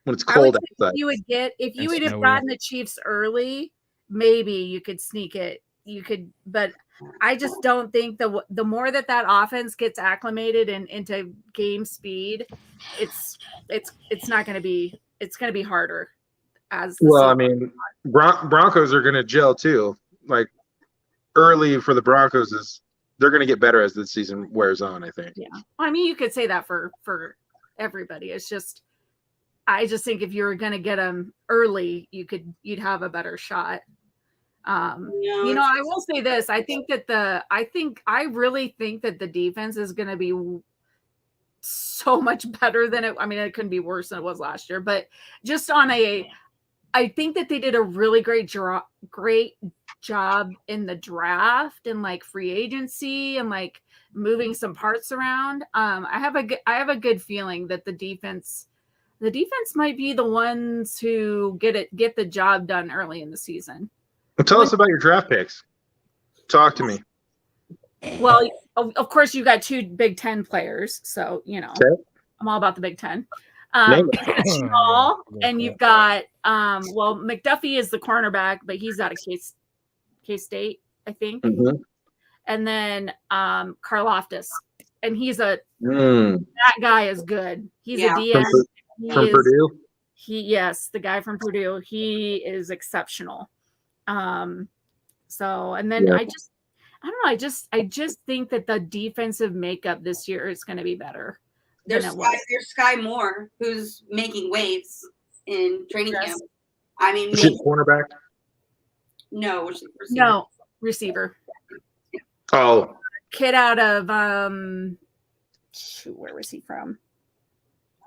when it's I cold would think outside. if you And would have snowy. gotten the Chiefs early, maybe you could sneak it. You could, but I just don't think the more that offense gets acclimated and into game speed, it's not going to be. It's going to be harder. As the Well, I season- mean, Broncos are going to gel too. Like early for the Broncos is they're going to get better as the season wears on. I think. yeah. I mean, you could say that for everybody. It's just, I just think if you were going to get them early, you'd have a better shot. I will say this. I really think that the defense is going to be so much better than it. I mean, it couldn't be worse than it was last year, but just I think that they did a really great job in the draft and like free agency and like moving some parts around. I have a good feeling that the defense might be the ones who get the job done early in the season. Well, tell us about your draft picks. Talk to me. Well, of course, you got 2 Big Ten players, so Okay. I'm all about the Big Ten. Name Small, and you've got McDuffie is the cornerback, but he's out of K-State, I think. Mhm. And then Karlaftis, and that guy is good. He's a Yeah. DM. From Purdue. Yes, the guy from Purdue. He is exceptional. So, and then Yeah. I don't know. I just think that the defensive makeup this year is going to be better. There's Sky Moore, who's making waves in training camp. I mean, Is it cornerback? No, receiver. Oh, Kid out of where was he from?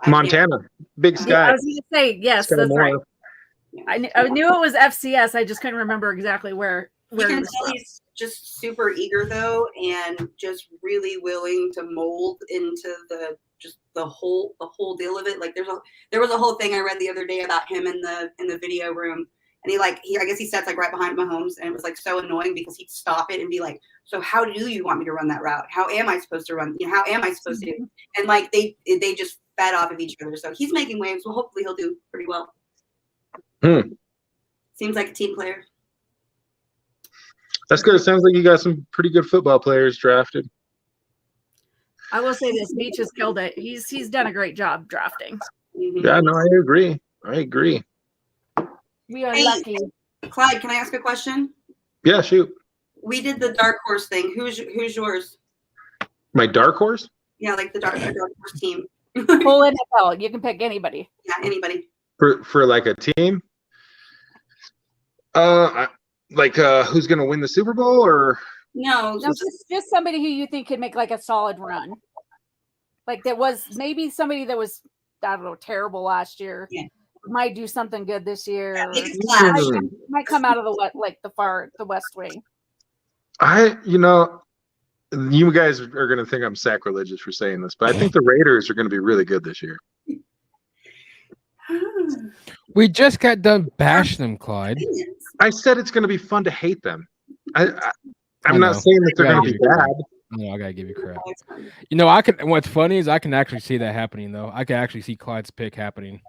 Montana. Big Sky. I was going to say yes. Sky That's Moore. right. I knew it was FCS. I just couldn't remember exactly where. You can tell he's just super eager though, and just really willing to mold into the whole deal of it. Like there was a whole thing I read the other day about him in the video room, and he I guess he sat like right behind Mahomes, and it was like so annoying because he'd stop it and be like, "So how do you want me to run that route? How am I supposed to run? How am I supposed to do?" And like they just fed off of each other. So he's making waves. Well, hopefully he'll do pretty well. Seems like a team player. That's good. It sounds like you got some pretty good football players drafted. I will say this: Beach has killed it. He's done a great job drafting. Mm-hmm. Yeah, no, I agree. We are lucky. Clyde, can I ask a question? Yeah, shoot. We did the dark horse thing. Who's yours? My dark horse? Yeah, like the dark horse team. Full NFL. You can pick anybody. Yeah, anybody. For like a team? Who's gonna win the Super Bowl or No, just somebody who you think could make like a solid run. Like that was maybe somebody that was, I don't know, terrible last year. Yeah. Might do something good this year. Yeah, Might come out of the West Wing. You guys are gonna think I'm sacrilegious for saying this, but I think the Raiders are gonna be really good this year. We just got done bashing them, Clyde. I said it's gonna be fun to hate them. I'm not saying that they're gonna be bad. No, I gotta give you crap. I can. What's funny is I can actually see that happening, though. I can actually see Clyde's pick happening.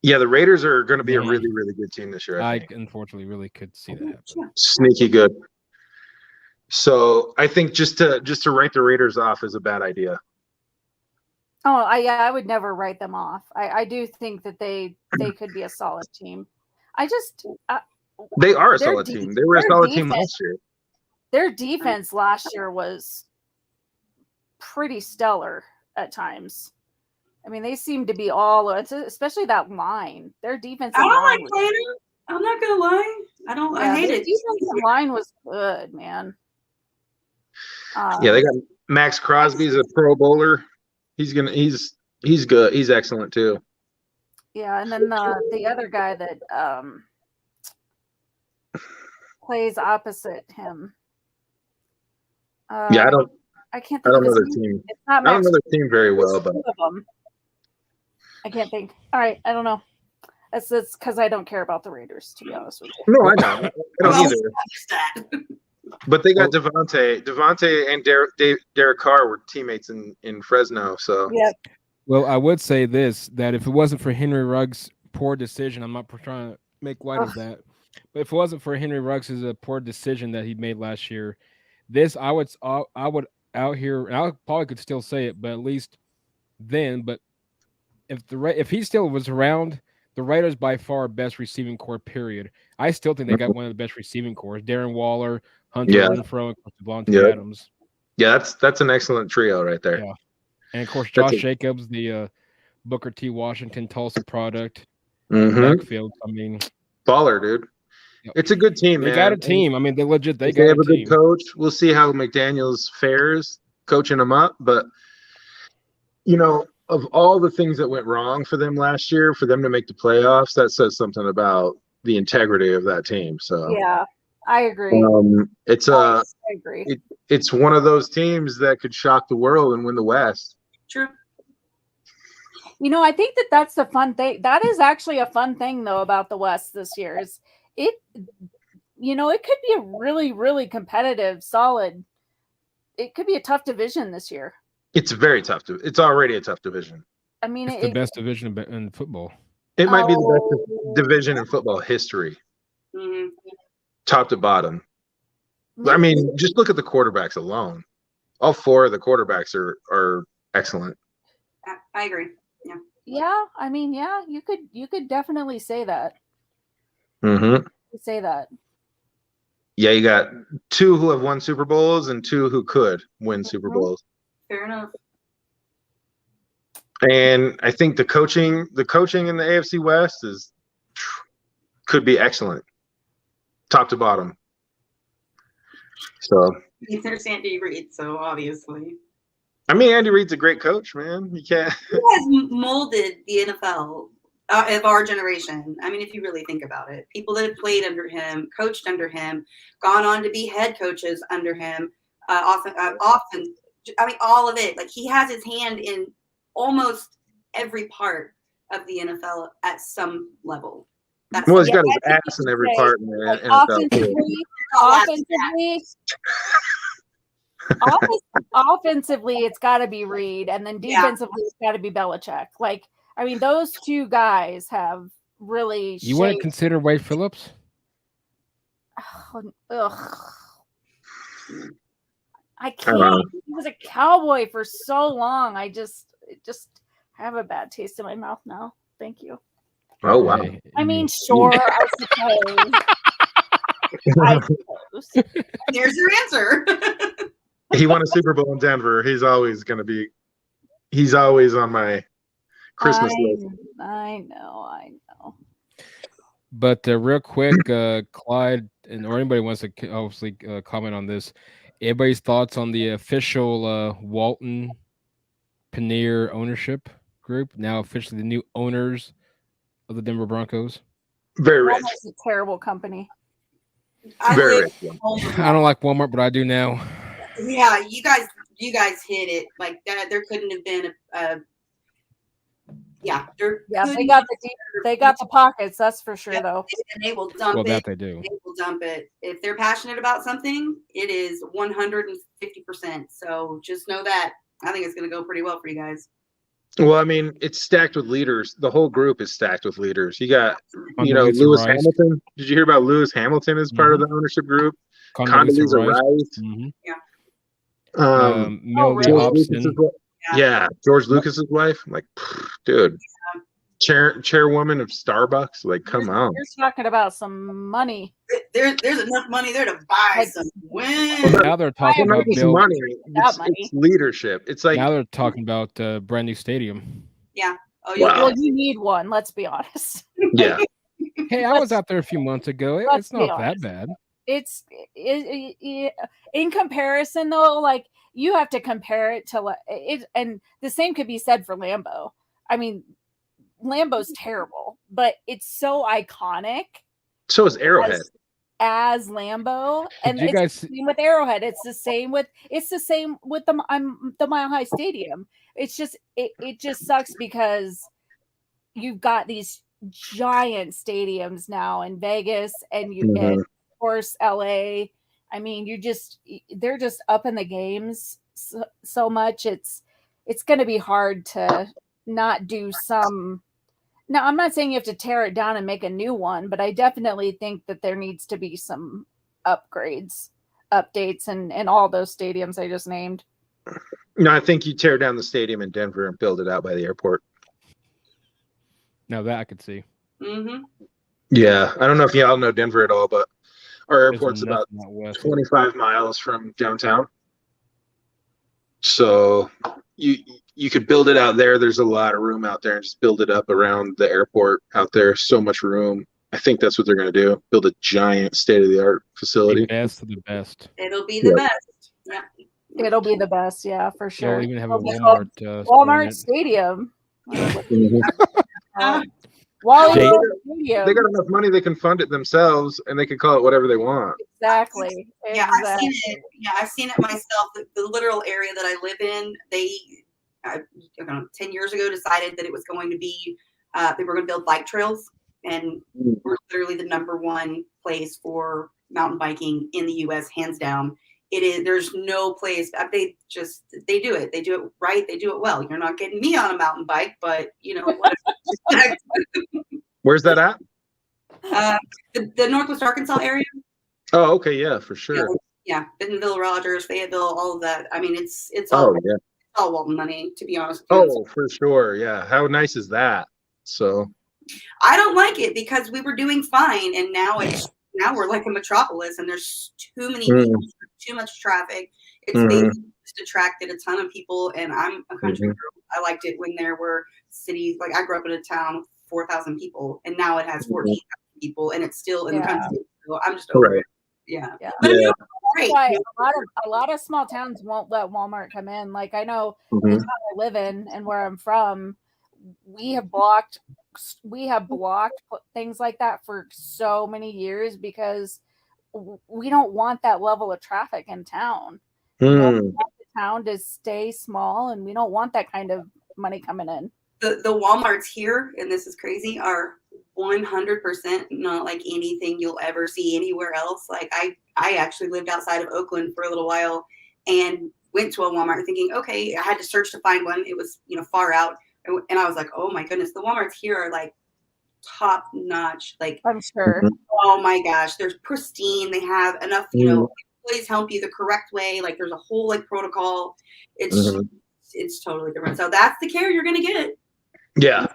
Yeah, the Raiders are going to be a really, really good team this year. I unfortunately really could see that happen. Sneaky good. So I think just to write the Raiders off is a bad idea. Oh, I would never write them off. I do think that they could be a solid team. They are a solid team. They were a solid team last year. Their defense last year was pretty stellar at times. I mean, they seem to be especially that line. Their defense. I don't like Slater. I'm not gonna lie. I hate it. Defensive line was good, man. Yeah, they got Max Crosby's a Pro Bowler. He's good. He's excellent too. Yeah, and then the other guy that plays opposite him. I don't. I can't. I don't know their team. I don't know their team very well, but I can't think. All right, I don't know. It's because I don't care about the Raiders, to be honest with you. No, I don't. I don't either. But they got Devontae and Derek Carr were teammates in Fresno. So yeah. Well, I would say this, that if it wasn't for Henry Ruggs' poor decision, I'm not trying to make light of that, but if it wasn't for Henry Ruggs' poor decision that he made last year, I would out here, and I probably could still say it, but at least then. But if he still was around, the Raiders by far best receiving core. Period. I still think they got one of the best receiving cores: Darren Waller, Hunter Renfrow, and Devontae Adams. Yeah, that's an excellent trio right there. Yeah. And of course, Josh Jacobs, the Booker T. Washington Tulsa product. Backfield. I mean, baller, dude. It's a good team, man. They got a team. I mean, they legit. They have a good coach. We'll see how McDaniels fares coaching them up, but of all the things that went wrong for them last year, for them to make the playoffs, that says something about the integrity of that team. So Yeah, I agree. It's I agree. it's one of those teams that could shock the world and win the West. True. I think that's the fun thing. That is actually a fun thing, though, about the West this year. Is it? It could be a really, really competitive, solid. It could be a tough division this year. It's very tough. It's already a tough division. I mean, it's the best division in football. It might be the best division in football history, top to bottom. I mean, just look at the quarterbacks alone. All 4 of the quarterbacks are excellent. I agree. Yeah. Yeah. I mean, yeah, you could definitely say that. Mm-hmm. Say that. Yeah, you got 2 who have won Super Bowls and 2 who could win Super Bowls. Fair enough. And I think the coaching in the AFC West could be excellent, top to bottom. So There's Andy Reid, so obviously. I mean, Andy Reid's a great coach, man. You can't. He has molded the NFL of our generation. I mean, if you really think about it, people that have played under him, coached under him, gone on to be head coaches under him, often. I mean, all of it. Like, he has his hand in almost every part of the NFL at some level. Well, he's got his ass in every part in the NFL. Offensively, it's got to be Reid, and then defensively, it's got to be Belichick. Like, I mean, those 2 guys have really. You wouldn't consider Wade Phillips? Ugh. I can't. He was a Cowboy for so long. I just have a bad taste in my mouth now. Thank you. Oh, wow. I mean, sure, I suppose. There's your answer. He won a Super Bowl in Denver. He's always on my Christmas list. I know. But real quick, Clyde, or anybody wants to obviously comment on this. Everybody's thoughts on the official Walton Paneer ownership group, now officially the new owners of the Denver Broncos. Very rich. Walmart's a terrible company. Very rich. I don't like Walmart, but I do now. Yeah, you guys hit it like that. There couldn't have been they got the pockets, that's for sure, though. And they will dump it. That they do. They will dump it. If they're passionate about something, it is 150%. So just know that. I think it's going to go pretty well for you guys. Well, I mean, it's stacked with leaders. The whole group is stacked with leaders. You got, Lewis Hamilton. Did you hear about Lewis Hamilton as part of the ownership group? Condoleezza Rice. Mm-hmm. Yeah. Melody Hobson. George Lucas's wife. I'm like, dude, chairwoman of Starbucks. Like, come on. You're talking about some money. There's enough money there to buy some wins. Well, now they're talking about money. It's leadership. It's like now they're talking about brand new stadium. Yeah. Oh, wow. Well, you need one. Let's be honest. Yeah. Hey, I was out there a few months ago. It's not that bad. It's in comparison, though. Like, you have to compare it to it, and the same could be said for Lambeau. I mean, Lambeau's terrible, but it's so iconic. So is Arrowhead. As Lambeau, and it's the same with Arrowhead. It's the same with the Mile High Stadium. It's just it just sucks because you've got these giant stadiums now in Vegas, and and of course LA. I mean, they're just up in the games so much. It's going to be hard to not do some. Now, I'm not saying you have to tear it down and make a new one, but I definitely think that there needs to be some updates in all those stadiums I just named. No, I think you tear down the stadium in Denver and build it out by the airport. Now that I could see. Mm-hmm. Yeah, I don't know if y'all know Denver at all, but our airport's about 25 miles from downtown. So you could build it out there. There's a lot of room out there, and just build it up around the airport out there. So much room. I think that's what they're going to do. Build a giant state-of-the-art facility. The best of the best. It'll be the best. Yeah. It'll be the best, yeah, for sure. They'll even have a It'll be Walmart. called store in Walmart it. Stadium. Uh, Wally Jay- World They got Stadium. enough money they can fund it themselves, and they can call it whatever they want. Exactly. Yeah, I've seen it. Yeah, I've seen it myself. The literal area that I live in, they, 10 years ago, decided that it was going to be, they were going to build bike trails, and we're literally the #1 place for mountain biking in the U.S., hands down. It is. There's no place. They do it. They do it right. They do it well. You're not getting me on a mountain bike, but whatever. Where's that at? The Northwest Arkansas area. Oh, okay, yeah, for sure. Yeah, Bentonville, Rodgers, Fayetteville, all of that. I mean, it's Oh, all yeah. all Walton money, to be honest with you. Oh, for sure. Yeah. How nice is that? So I don't like it because we were doing fine, and now we're like a metropolis, and there's too many people, too much traffic. It's basically just attracted a ton of people, and I'm a country girl. I liked it when there were cities, like I grew up in a town with 4,000 people, and now it has 14,000 people, and it's still in the country. So I'm just over it. Yeah. But yeah. great. Why a lot of small towns won't let Walmart come in. Like I know the town I live in and where I'm from, we have blocked things like that for so many years because we don't want that level of traffic in town. We want the town to stay small, and we don't want that kind of money coming in. The Walmarts here, and this is crazy, are 100% not like anything you'll ever see anywhere else. Like I actually lived outside of Oakland for a little while and went to a Walmart thinking, okay, I had to search to find one. It was, far out. And I was like, oh my goodness, the Walmarts here are like top notch. Like, I'm sure. Oh my gosh, they're pristine. They have enough, employees help you the correct way. Like there's a whole like protocol. It's totally different. So that's the care you're going to get. Yeah.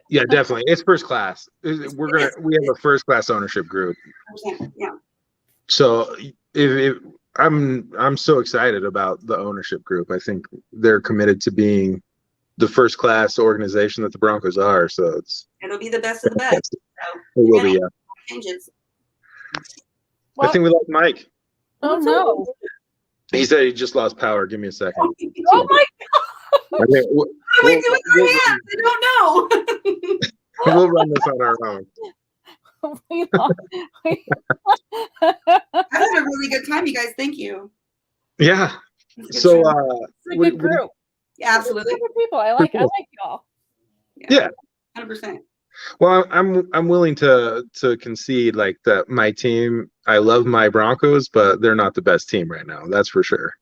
Yeah, definitely. It's first class. We have a first class ownership group. Yeah. So I'm so excited about the ownership group. I think they're committed to being the first class organization that the Broncos are. So it'll be the best of the best. So it will be. Yeah. Changes. I think we lost Mike. Oh no. He said he just lost power. Give me a second. Oh my God. What are we doing with our hands? I don't know. We'll run this on our own. I had a really good time, you guys. Thank you. Yeah. So it's a good group. Yeah, absolutely. Good people. I like y'all. Yeah. 100%. Well, I'm willing to concede like that my team, I love my Broncos, but they're not the best team right now. That's for sure.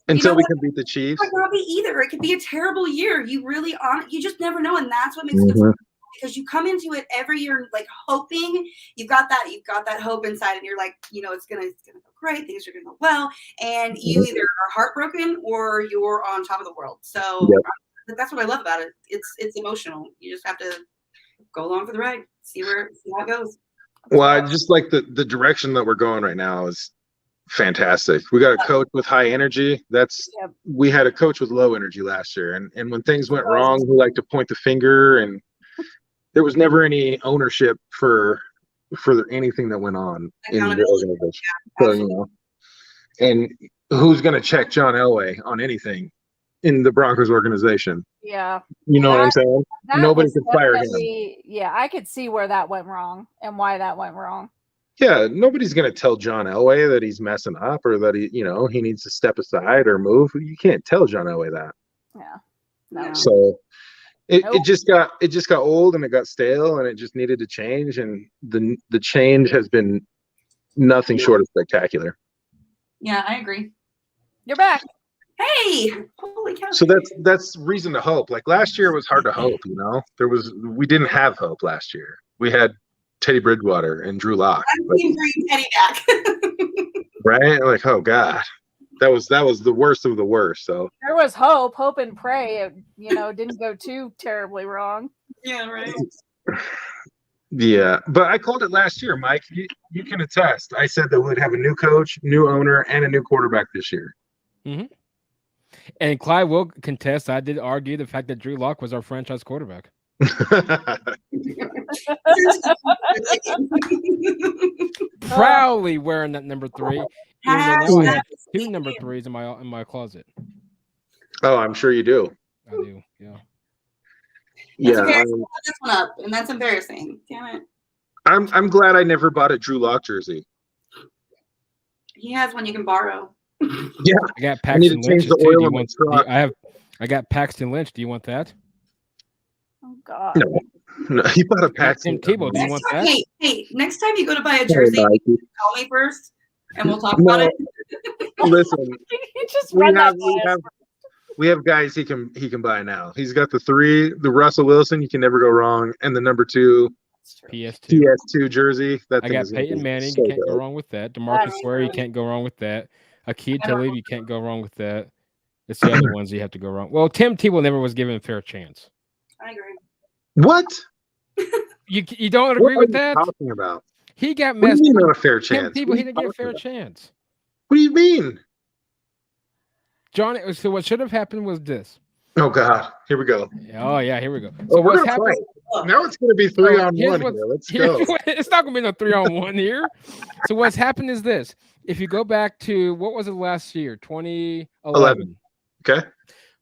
Until we can beat the Chiefs. It might not be either. It could be a terrible year. You just never know, and that's what makes it fun. Because you come into it every year like hoping you've got that hope inside, and you're like, it's gonna go great, things are gonna go well, and you either are heartbroken or you're on top of the world. So that's what I love about it. It's emotional. You just have to go along for the ride, see how it goes. Well, I just like the direction that we're going right now is fantastic. We got a coach with high energy. We had a coach with low energy last year, and when things went wrong, he liked to point the finger, and there was never any ownership for anything that went on in the organization. So, and who's going to check John Elway on anything in the Broncos organization? Yeah. You know what I'm saying? Nobody could fire him. Yeah, I could see where that went wrong and why that went wrong. Yeah, nobody's going to tell John Elway that he's messing up or that he needs to step aside or move. You can't tell John Elway that. Yeah. No. So it just got old and it got stale and it just needed to change, and the change has been nothing short of spectacular. Yeah, I agree. You're back. Hey, holy cow. So that's reason to hope. Like last year was hard to hope, we didn't have hope last year. We had Teddy Bridgewater and Drew Lock. I'm bringing Teddy back. Right? Like, oh God. That was the worst of the worst. So there was hope and pray. It, didn't go too terribly wrong. Yeah, right. Yeah, but I called it last year, Mike. You can attest. I said that we'd have a new coach, new owner, and a new quarterback this year. Mm-hmm. And Clyde will contest. I did argue the fact that Drew Lock was our franchise quarterback. Oh. Proudly wearing that number 3. Even though now I have Hashtag 2 number 3s in my closet. Oh, I'm sure you do. I do, yeah. It's Yeah, embarrassing to put this one up, and that's embarrassing. Damn it. I'm glad I never bought a Drew Lock jersey. He has one you can borrow. Yeah, I got I need to Paxton change Lynch the too. oil Do you in my want? truck. I got Paxton Lynch. Do you want that? Oh God. No, he bought a Got Paxton. Tim Tebow. Do you want that? Hey, next time you go to buy a jersey, call me first, and we'll talk about it. Listen, You just run that by us. we have guys he can buy now. He's got the 3, the Russell Wilson, you can never go wrong, and the number 2 That's true. PS2. PS2 jersey. That I thing got is gonna Peyton be Manning. so You can't go dope. wrong with that. DeMarcus That's Ware. You true. can't go wrong with that. Akeem Talib. You can't go wrong with that. It's the other ones you have to go wrong. Well, Tim Tebow never was given a fair chance. I agree. What? You don't What agree are with you that? talking about? He got What do messed. you mean not a fair Tim chance? Tebow. What are He you didn't get a talking fair about? chance. What do you mean? John. So what should have happened was this. Oh God, here we go. Oh yeah, here we go. So So we're what's gonna happened? fight. Now it's gonna be 3-on-1 here's here. what- Let's go. It's not gonna be no 3-on-1 here. So what's happened is this. If you go back to what was it last year, 2011, Okay.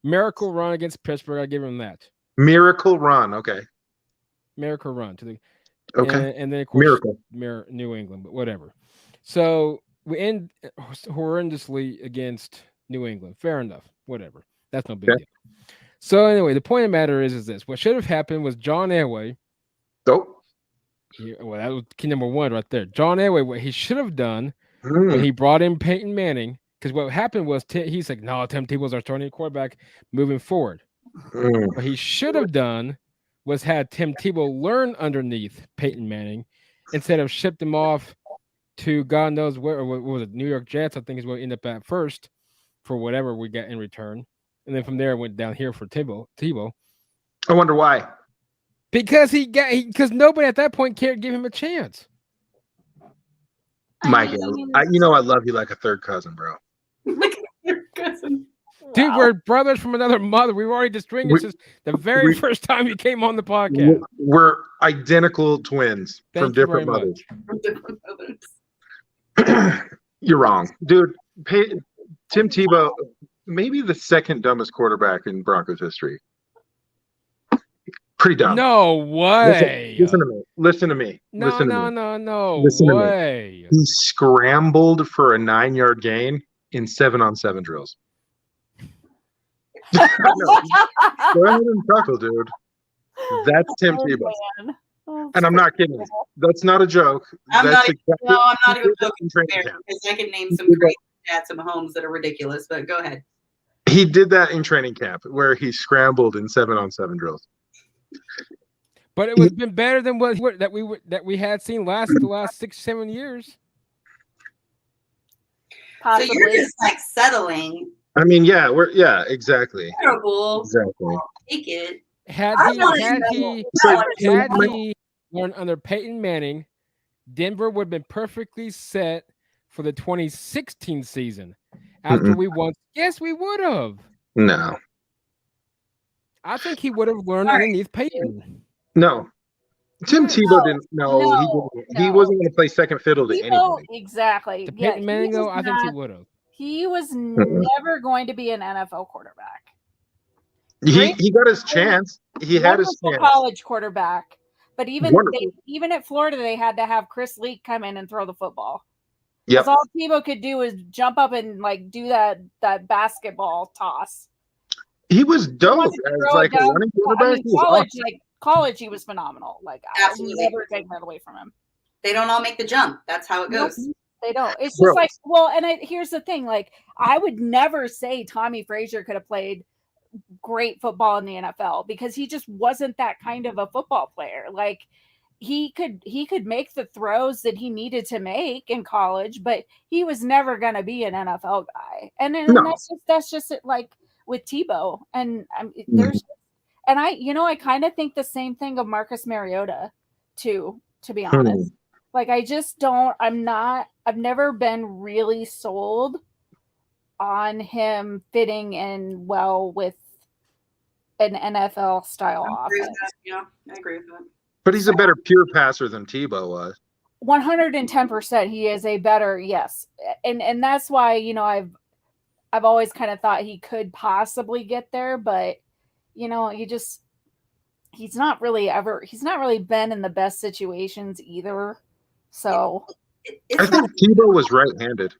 miracle run against Pittsburgh. I give him that Miracle run. Okay. miracle run to the Okay. and then of course Miracle. New England, but whatever. So we end horrendously against New England. Fair enough. Whatever. That's no big Okay. deal. So anyway, the point of the matter is this: what should have happened was John Elway. Oh. Well, that was key number 1 right there. John Elway, what he should have done Mm. when he brought in Peyton Manning, because what happened was he's like, no, Tim Tebow's our starting quarterback moving forward. Mm. What he should have done was had Tim Tebow learn underneath Peyton Manning instead of shipped him off to God knows where. Or what was it? New York Jets, I think is where he ended up at first for whatever we got in return. And then from there, it went down here for Tebow. I wonder why. Because because nobody at that point cared to give him a chance. Mikey, you know I love you like a third cousin, bro. Look at your cousin. Dude, we're brothers from another mother. We've already distinguished this the very first time you came on the podcast. We're identical twins Thank from you different very mothers. From different mothers. You're wrong, dude. Tim Tebow, maybe the second dumbest quarterback in Broncos history. Pretty dumb. No way. Listen to me. No Listen to me. way. He scrambled for a 9-yard gain in 7-on-7 drills. No, go ahead and chuckle, dude. That's Tim Tebow. And I'm not kidding. That's not a joke. I'm not even joking joking. because I can name some great stats of Mahomes that are ridiculous, but go ahead. He did that in training camp where he scrambled in 7-on-7 drills. But it would have been better than that we had seen the last 6-7 years. Possibly. So you're just like settling. I mean, exactly. Terrible. Exactly. Take it. Had he learned under Peyton Manning, Denver would have been perfectly set for the 2016 season. After we won, yes, we would have. No. I think he would have learned underneath Peyton. No. Tim Tebow didn't. He wasn't going to play second fiddle to anybody. Exactly. To Peyton Manning, though, I think he would have. He was never going to be an NFL quarterback. He got his chance. He had his chance. College quarterback, but even at Florida, they had to have Chris Leak come in and throw the football. Yep. All Tebow could do is jump up and like do that basketball toss. He was dope as like a running quarterback. College, he was phenomenal. Like Absolutely. I never taken that away from him. They don't all make the jump. That's how it goes. They don't. It's just like, here's the thing. Like, I would never say Tommy Frazier could have played great football in the NFL because he just wasn't that kind of a football player. Like, he could make the throws that he needed to make in college, but he was never going to be an NFL guy. And then that's just it, like with Tebow. And I kind of think the same thing of Marcus Mariota too, to be honest. Like, I just don't, I've never been really sold on him fitting in well with an NFL style offense. Yeah, I agree with that. But he's a better pure passer than Tebow was. 110% he is a better, yes. And that's why, you know, I've always kind of thought he could possibly get there, but you know, he's not really been in the best situations either. So I think Tebow was right-handed.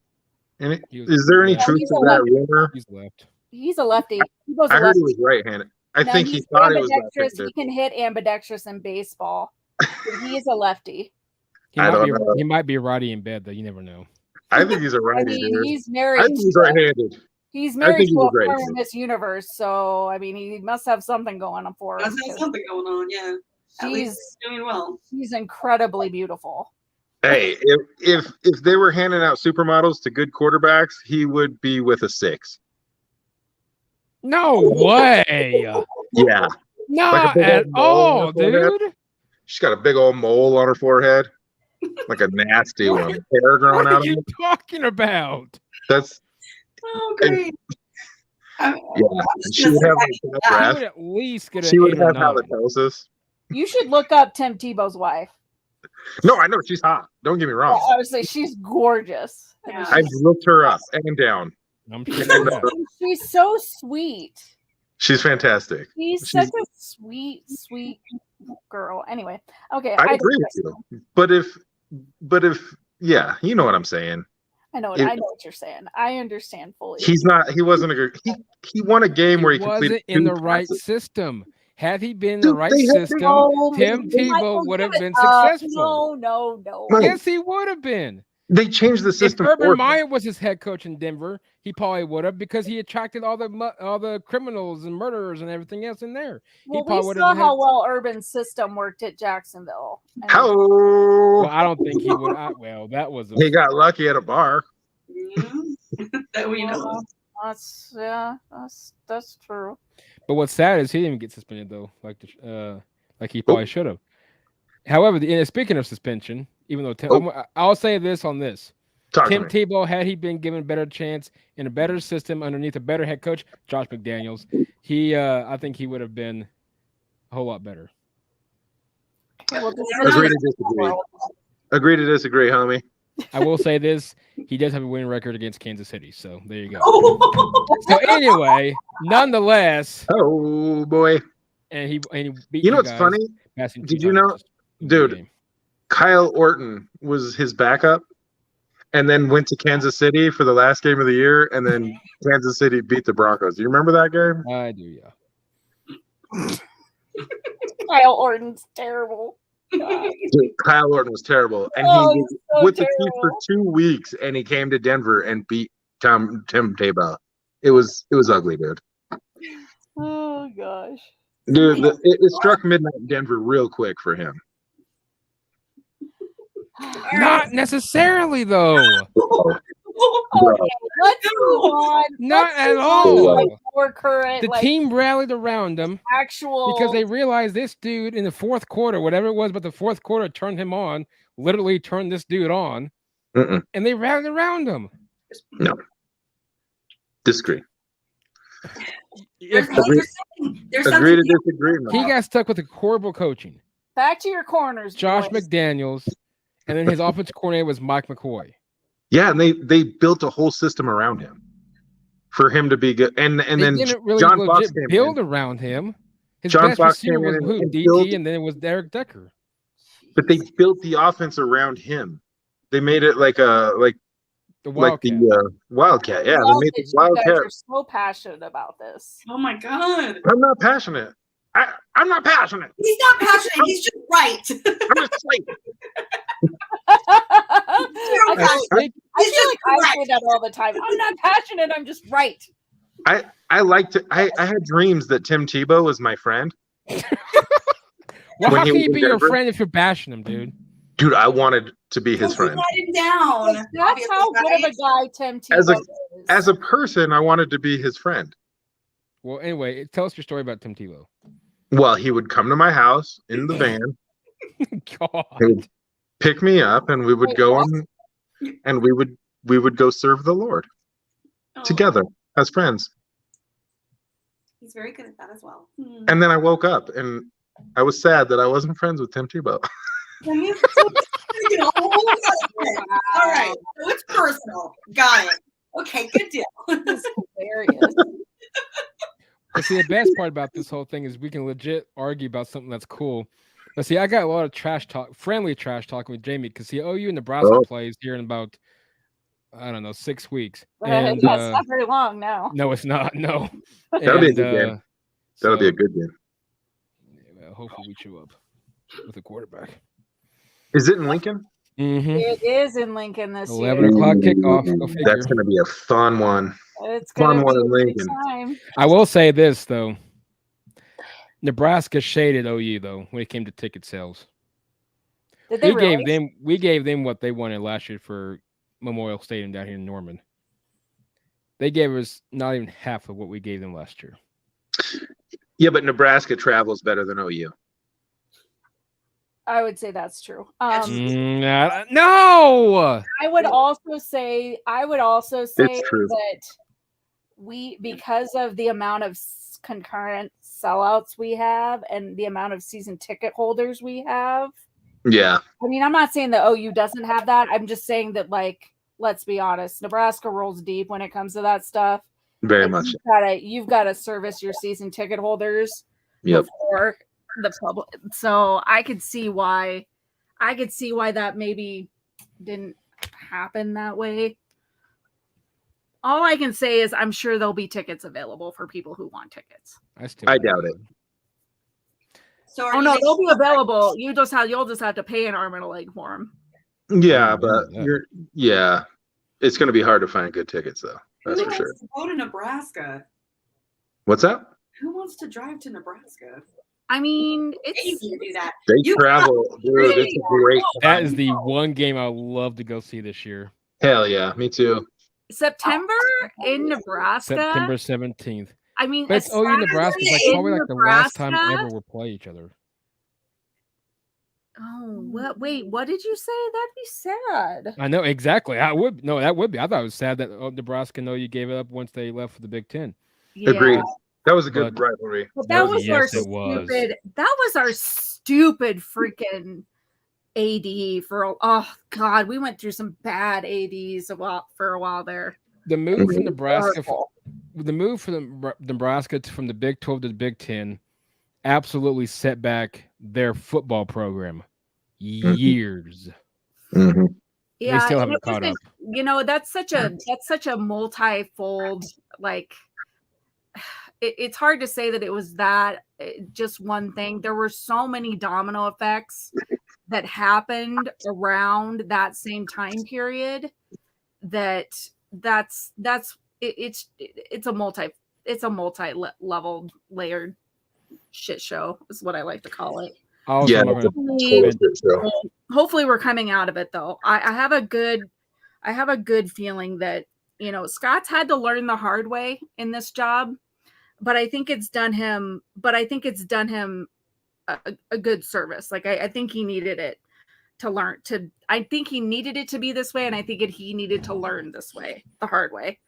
And is there any truth to that rumor? He's left. He's a lefty. I heard he was right-handed. I think he thought he was left-handed. He can hit ambidextrous in baseball. He is a lefty. He might be righty in bed, though. You never know. I think he's a righty. I mean, he's married. I think he's right-handed. He's married to a former Miss Universe, so I mean, he must have something going on for him. Must have something going on, yeah. At least doing well. She's incredibly beautiful. Hey, if they were handing out supermodels to good quarterbacks, he would be with a 6. No way. Yeah. Not at all, dude. She's got a big old mole on her forehead, like a nasty one. Hair growing out. What are you talking about? That's. Oh, great. Yeah, she would have at least get. She would have halitosis. You should look up Tim Tebow's wife. No, I know she's hot. Don't get me wrong. I would say she's gorgeous. Yeah. I've looked her up and down. I'm sure she's so sweet. She's fantastic. She's such a sweet girl. Anyway, okay. I agree with you. But if, yeah, you know what I'm saying. I know what you're saying. I understand fully. He wasn't a good. He won a game where he wasn't in the right system. Had he been in the right system, Tim Tebow would have been successful. No. Yes, he would have been. They changed the system. If Urban Meyer was his head coach in Denver, he probably would have, because he attracted all the criminals and murderers and everything else in there. Well, we saw how well Urban's system worked at Jacksonville. How? Well, I don't think he would. Well, that was. He got lucky at a bar. That we know. That's true. But what's sad is he didn't even get suspended though, like he probably should have. However, speaking of suspension, even though I'll say this on this. Tim Tebow, had he been given a better chance in a better system underneath a better head coach, Josh McDaniels, I think he would have been a whole lot better. Agree to disagree. Agree to disagree, homie. I will say this: he does have a winning record against Kansas City, so there you go. So anyway, nonetheless, oh boy, and he beat you know what's funny? Did you know, dude? Kyle Orton was his backup, and then went to Kansas City for the last game of the year, and then Kansas City beat the Broncos. Do you remember that game? I do, yeah. Kyle Orton's terrible. Dude, Kyle Orton was terrible, and he was with the team for 2 weeks, and he came to Denver and beat Tim Tebow. It was ugly, dude. Oh gosh, dude, it struck midnight in Denver real quick for him. Not necessarily, though. Okay, let's move on. Not at all. Like more current, the team rallied around him because they realized this dude in the fourth quarter, whatever it was, but the fourth quarter turned him on. Literally turned this dude on, and they rallied around him. No, disagree. Agree to disagree. Man. He got stuck with the horrible coaching. Back to your corners, Josh boys. McDaniels, and then his offensive coordinator was Mike McCoy. Yeah, and they built a whole system around him for him to be good. And then didn't really John Fox came build in. around him. His John best Fox receiver came was in who? and DT, and then it was Derek Decker. But they built the offense around him. They made it like the Wildcat. Yeah, they made the Wildcat. You guys are so passionate about this. Oh my god! I'm not passionate. I'm not passionate. He's not passionate. He's just right. I'm just like. I feel like I say that all the time. I'm not passionate. I'm just right. I had dreams that Tim Tebow was my friend. Well, how can he be your friend if you're bashing him, dude? Dude, I wanted to be his friend. Let him down. That's how good of a guy Tim Tebow is. As a person, I wanted to be his friend. Well, anyway, tell us your story about Tim Tebow. Well, he would come to my house in the van. God. He would pick me up, and we would go on, and we would go serve the Lord together as friends. He's very good at that as well. And then I woke up, and I was sad that I wasn't friends with Tim Tebow. personal. All right. So it's personal. Got it. Okay, good deal. This is hilarious. But see, the best part about this whole thing is we can legit argue about something that's cool. But see, I got a lot of trash talk, friendly trash talking with Jamie because see, OU and Nebraska plays here in about, I don't know, 6 weeks. And That's not very long now. no, it's not. No. That'll be a good game. That'll be a good game. Yeah, hopefully we show up with a quarterback. Is it in Lincoln? Mm-hmm. It is in Lincoln this 11 year. o'clock kickoff. Go figure. That's going to be a fun one. It's Fun gonna one be in a good Lincoln. time. I will say this though. Nebraska shaded OU though when it came to ticket sales. Did they We gave them what they wanted last year for Memorial Stadium down here in Norman. They gave us not even half of what we gave them last year. Yeah, but Nebraska travels better than OU. I would say that's true. No. I would also say It's true. that because of the amount of concurrent sellouts we have and the amount of season ticket holders we have. Yeah. I mean, I'm not saying that OU doesn't have that. I'm just saying that, like, let's be honest, Nebraska rolls deep when it comes to that stuff. Very And much. You've got to service your season ticket holders Yep. before the public. So I could see why that maybe didn't happen that way. All I can say is I'm sure there'll be tickets available for people who want tickets. I doubt it. So Oh no, they'll be available. You'll just have to pay an arm and a leg for them. Yeah, but it's going to be hard to find good tickets though. That's Who for sure. wants to go to Nebraska? What's that? Who wants to drive to Nebraska? I mean, It's easy to do that. They You travel, dude. It's a great. That is the one game I would love to go see this year. Hell yeah, me too. September in Nebraska. September 17th. I mean, But it's OU Nebraska. It's like in probably like the last time Nebraska? ever we'll play each other. Oh, what? Wait, what did you say? That'd be sad. I know exactly. That would be. I thought it was sad that Nebraska you gave it up once they left for the Big Ten. Yeah. Agreed. That was a good But- rivalry. But that was our Yes, it was. stupid. That was our stupid freaking AD for. Oh God, we went through some bad ADs for a while there. The move from Nebraska, Horrible. the move for the Nebraska from the Big 12 to the Big 10, absolutely set back their football program years. Mm-hmm. Yeah, they still and haven't it caught up. wasn't- You know, that's such a multi-fold, like it's hard to say that it was just one thing. There were so many domino effects that happened around that same time period it's a multi-level layered shit show is what I like to call it. Also, Yeah, I'm it's a gonna- total shit show. Hopefully we're coming out of it though. I have a good feeling that, you know, Scott's had to learn the hard way in this job, but I think it's done him a good service. Like I think he needed it I think he needed it to be this way, and I think he needed to learn this way, the hard way.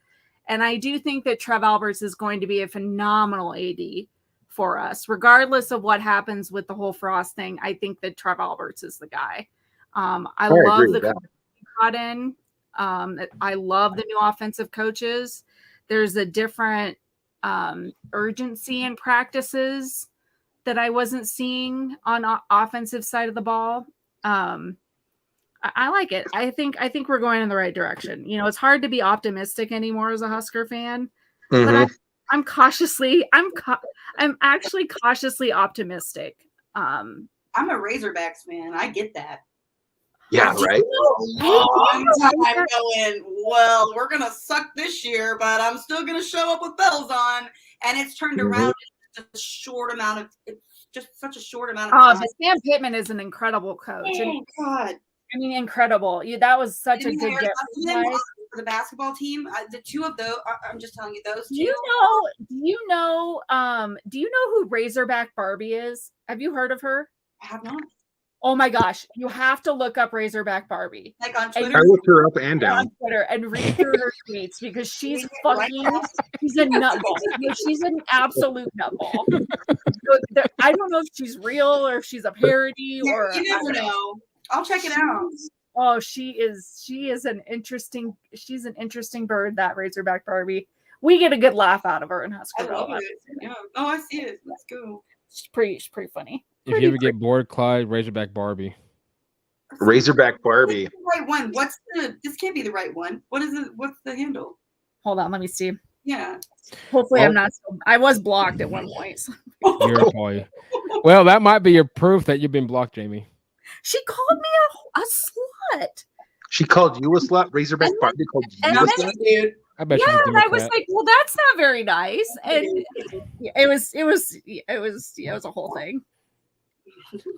And I do think that Trev Alberts is going to be a phenomenal AD for us, regardless of what happens with the whole Frost thing. I think that Trev Alberts is the guy. I love agree the with that. coach he brought in. I love the new offensive coaches. There's a different urgency in practices that I wasn't seeing on offensive side of the ball. I like it. I think we're going in the right direction. You know, it's hard to be optimistic anymore as a Husker fan, but I'm actually cautiously optimistic. I'm a Razorbacks fan. I get that. Yeah, right. Long time going, well, we're going to suck this year, but I'm still going to show up with bells on. And it's turned around in just such a short amount of time. But Sam Pittman is an incredible coach. Oh, God. I mean, incredible. That was such a And good get. for the basketball team, the two of those, I'm just telling you, those two. Do you know who Razorback Barbie is? Have you heard of her? I have not. Oh my gosh, you have to look up Razorback Barbie. Like on And Twitter. I looked her up and down. on Twitter and read through her tweets because she's she's a nutball. No, she's an absolute nutball. So I don't know if she's real or if she's a parody or You never know. I'll check it out. Oh, she's an interesting bird, that Razorback Barbie. We get a good laugh out of her in I Huskerville. love it. Yeah. Oh, I see it. Let's go. She's pretty funny. If you ever get bored, Clyde, Razorback Barbie. Razorback Barbie. What's the right one? This can't be the right one. What is it? What's the handle? Hold on, let me see. Yeah. Hopefully I'm not. I was blocked at one point. So. You're a boy. Well, that might be your proof that you've been blocked, Jamie. She called me a slut. She called you a slut? Razorback Barbie called you a slut? Dude. I bet Yeah, she's a and I was Democrat. like, well, that's not very nice. And it was a whole thing.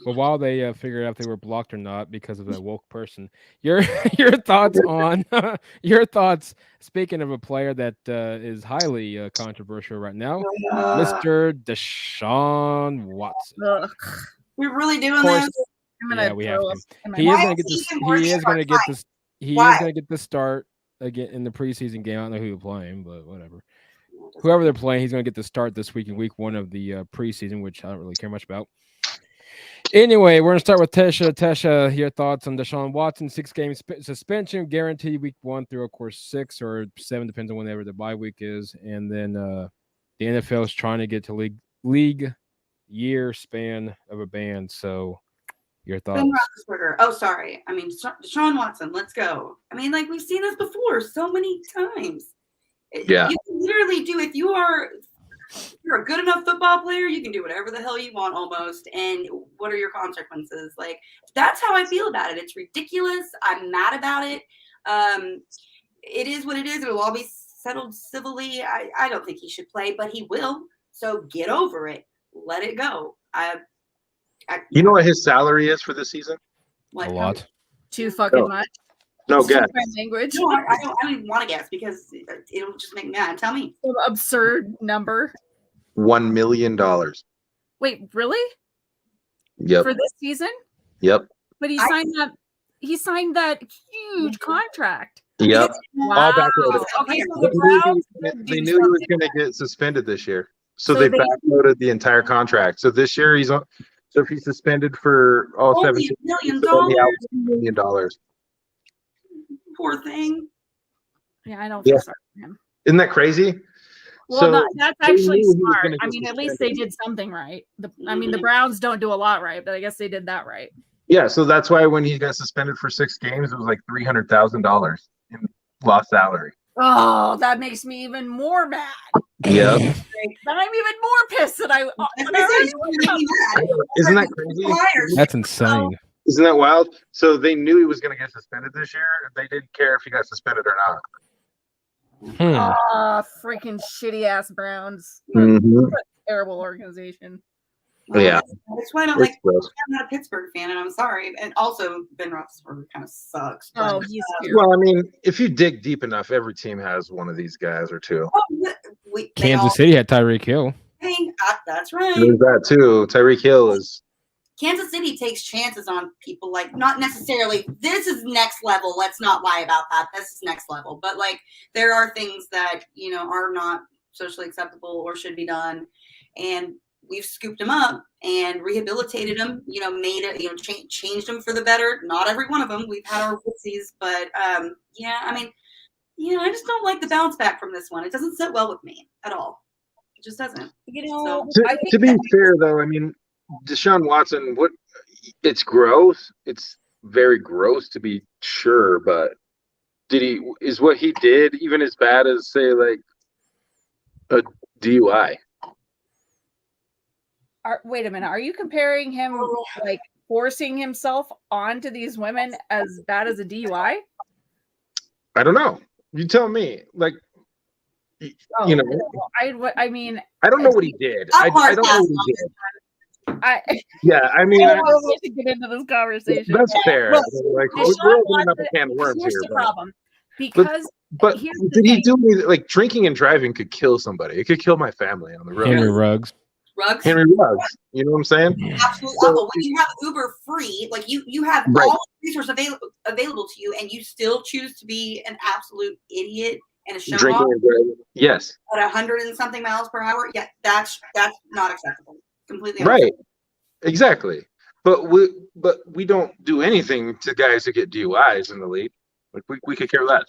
Well, while they figured out if they were blocked or not because of that woke person, your thoughts on your thoughts. Speaking of a player that is highly controversial right now, Mr. Deshaun Watson. Ugh. We're really doing Of course, this? I'm gonna Yeah, we have throw to. us in my He is mouth. going to get this. He is going to get this. He Why? is going to get the start again in the preseason game. I don't know who they're playing, but whatever. Whoever they're playing, he's going to get the start this week in week 1 of the preseason, which I don't really care much about. Anyway, we're going to start with Teshia. Teshia, your thoughts on Deshaun Watson? 6-game suspension, guaranteed week 1 through, of course, 6 or 7, depends on whenever the bye week is. And then the NFL is trying to get to league year span of a ban. So, your thoughts? Ben Roethlisberger. Oh, sorry. I mean, Deshaun Watson. Let's go. I mean, like, we've seen this before so many times. Yeah. You can literally do, if you're a good enough football player, you can do whatever the hell you want almost. And what are your consequences? Like, that's how I feel about it. It's ridiculous. I'm mad about it. It is what it is. It'll all be settled civilly. I don't think he should play, but he will. So get over it. Let it go. You know what his salary is for this season? Like, A lot. Too fucking No. much. No Excuse guess. my language. No, I don't even want to guess because it'll just make me mad. Tell me. Some absurd number. $1 million. Wait, really? Yep. For this season? Yep. But he signed that huge contract. Yep. Wow. All backloaded. Okay, so They the Browns knew, could they do knew he was something. going to get suspended this year, so So they they- backloaded the entire contract. So this year he's on. So if he's suspended for all Only 17, $1 million. he's only out $2 million. Poor thing. Yeah, I don't Yeah. feel sorry for him. Isn't that crazy? Well, So that's they actually knew he was smart. gonna I get mean, at least they suspended. did something right. The Browns don't do a lot right, but I guess they did that right. Yeah, so that's why when he got suspended for 6 games, it was like $300,000 in lost salary. Oh, that makes me even more mad. Yeah, Then I'm even more pissed that I already was. isn't that crazy? That's insane. Isn't that wild? So they knew he was going to get suspended this year. They didn't care if he got suspended or not. Freaking shitty ass Browns. Mhm. Terrible organization. Yeah. That's why I don't It's like. gross. I'm not a Pittsburgh fan, and I'm sorry. And also, Ben Roethlisberger kind of sucks. Oh, he's terrible. Well, I mean, if you dig deep enough, every team has one of these guys or two. Kansas City had Tyreek Hill. That's right. There's that too. Tyreek Hill is. Kansas City takes chances on people, like, not necessarily, this is next level. Let's not lie about that. This is next level. But, like, there are things that, are not socially acceptable or should be done. And we've scooped them up and rehabilitated them, made it, changed them for the better. Not every one of them. We've had our whoopsies. But, I just don't like the bounce back from this one. It doesn't sit well with me at all. It just doesn't. To be fair, though, I mean, Deshaun Watson, it's gross. It's very gross to be sure, but is what he did even as bad as, say, like a DUI? Wait a minute. Are you comparing him, like, forcing himself onto these women as bad as a DUI? I don't know. You tell me. Like, I mean, I don't know what he did. I don't know what he did. Yeah, I mean, I don't want to get into this conversation. That's fair. Look, Like, Deshaun we're opening up a Watson- can of worms here's here. the But problem. Because but here's the did he thing. do anything? Like, drinking and driving could kill somebody. It could kill my family on the road. Henry Ruggs. Rugs. Henry Ruggs. You know what I'm saying? Absolutely. So- When you have Uber free, like you have Right. all the resources available to you, and you still choose to be an absolute idiot and a show Drinking off and driving. Yes. at 100 and something miles per hour. Yeah, that's not acceptable. Completely Right. unacceptable. Exactly. But we don't do anything to guys who get DUIs in the league. Like we could care less.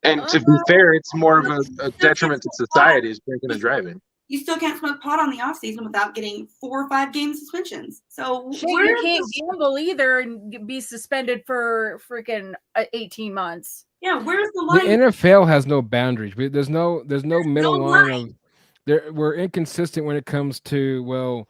And to be fair, it's more of a detriment to society is drinking and driving. You still can't smoke pot on the off season without getting 4 or 5 game suspensions. So you can't gamble either and be suspended for freaking 18 months. Yeah, where's the line? The NFL has no boundaries. There's no middle line of. We're inconsistent when it comes to, well,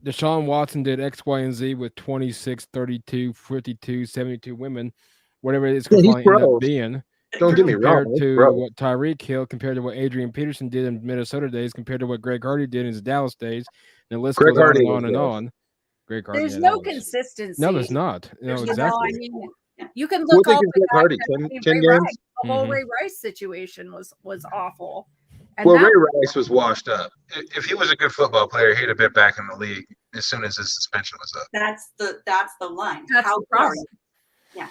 Deshaun Watson did X, Y, and Z with 26, 32, 52, 72 women, whatever it's going to end up being. Don't get me wrong. Compared to what Tyreek Hill, compared to what Adrian Peterson did in Minnesota days, compared to what Greg Hardy did in his Dallas days, and the list goes on and on and on. Greg Hardy. There's no consistency. No, there's not. No, exactly. I mean, you can look up Greg Hardy, 10 games. The whole Ray Rice situation was awful. And Ray Rice was washed up. If he was a good football player, he'd have been back in the league as soon as his suspension was up. That's the line. That's how the problem. Yeah.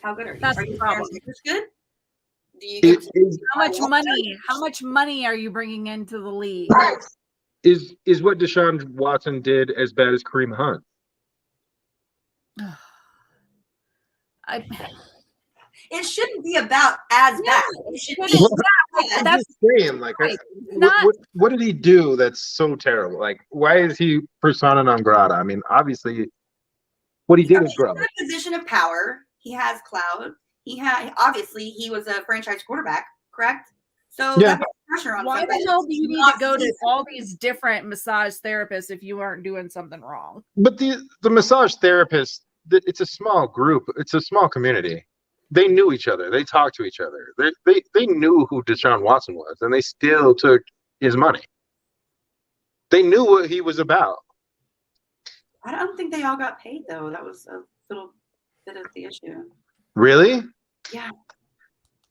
How good are you? That's are the you problem. good? Do you How much money are you bringing into the league? Is what Deshaun Watson did as bad as Kareem Hunt? It shouldn't be about as bad. It should be. That's saying, like, what did he do that's so terrible? Like, why is he persona non grata? I mean, obviously, what he did is gross. He's in a position of power. He has clout. Obviously he was a franchise quarterback, correct? So that puts pressure on. Why the hell do you need to go to all these different massage therapists if you aren't doing something wrong? But the massage therapists, it's a small group. It's a small community. They knew each other. They talked to each other. They knew who Deshaun Watson was, and they still took his money. They knew what he was about. I don't think they all got paid though. That was a little bit of the issue. Really? Yeah.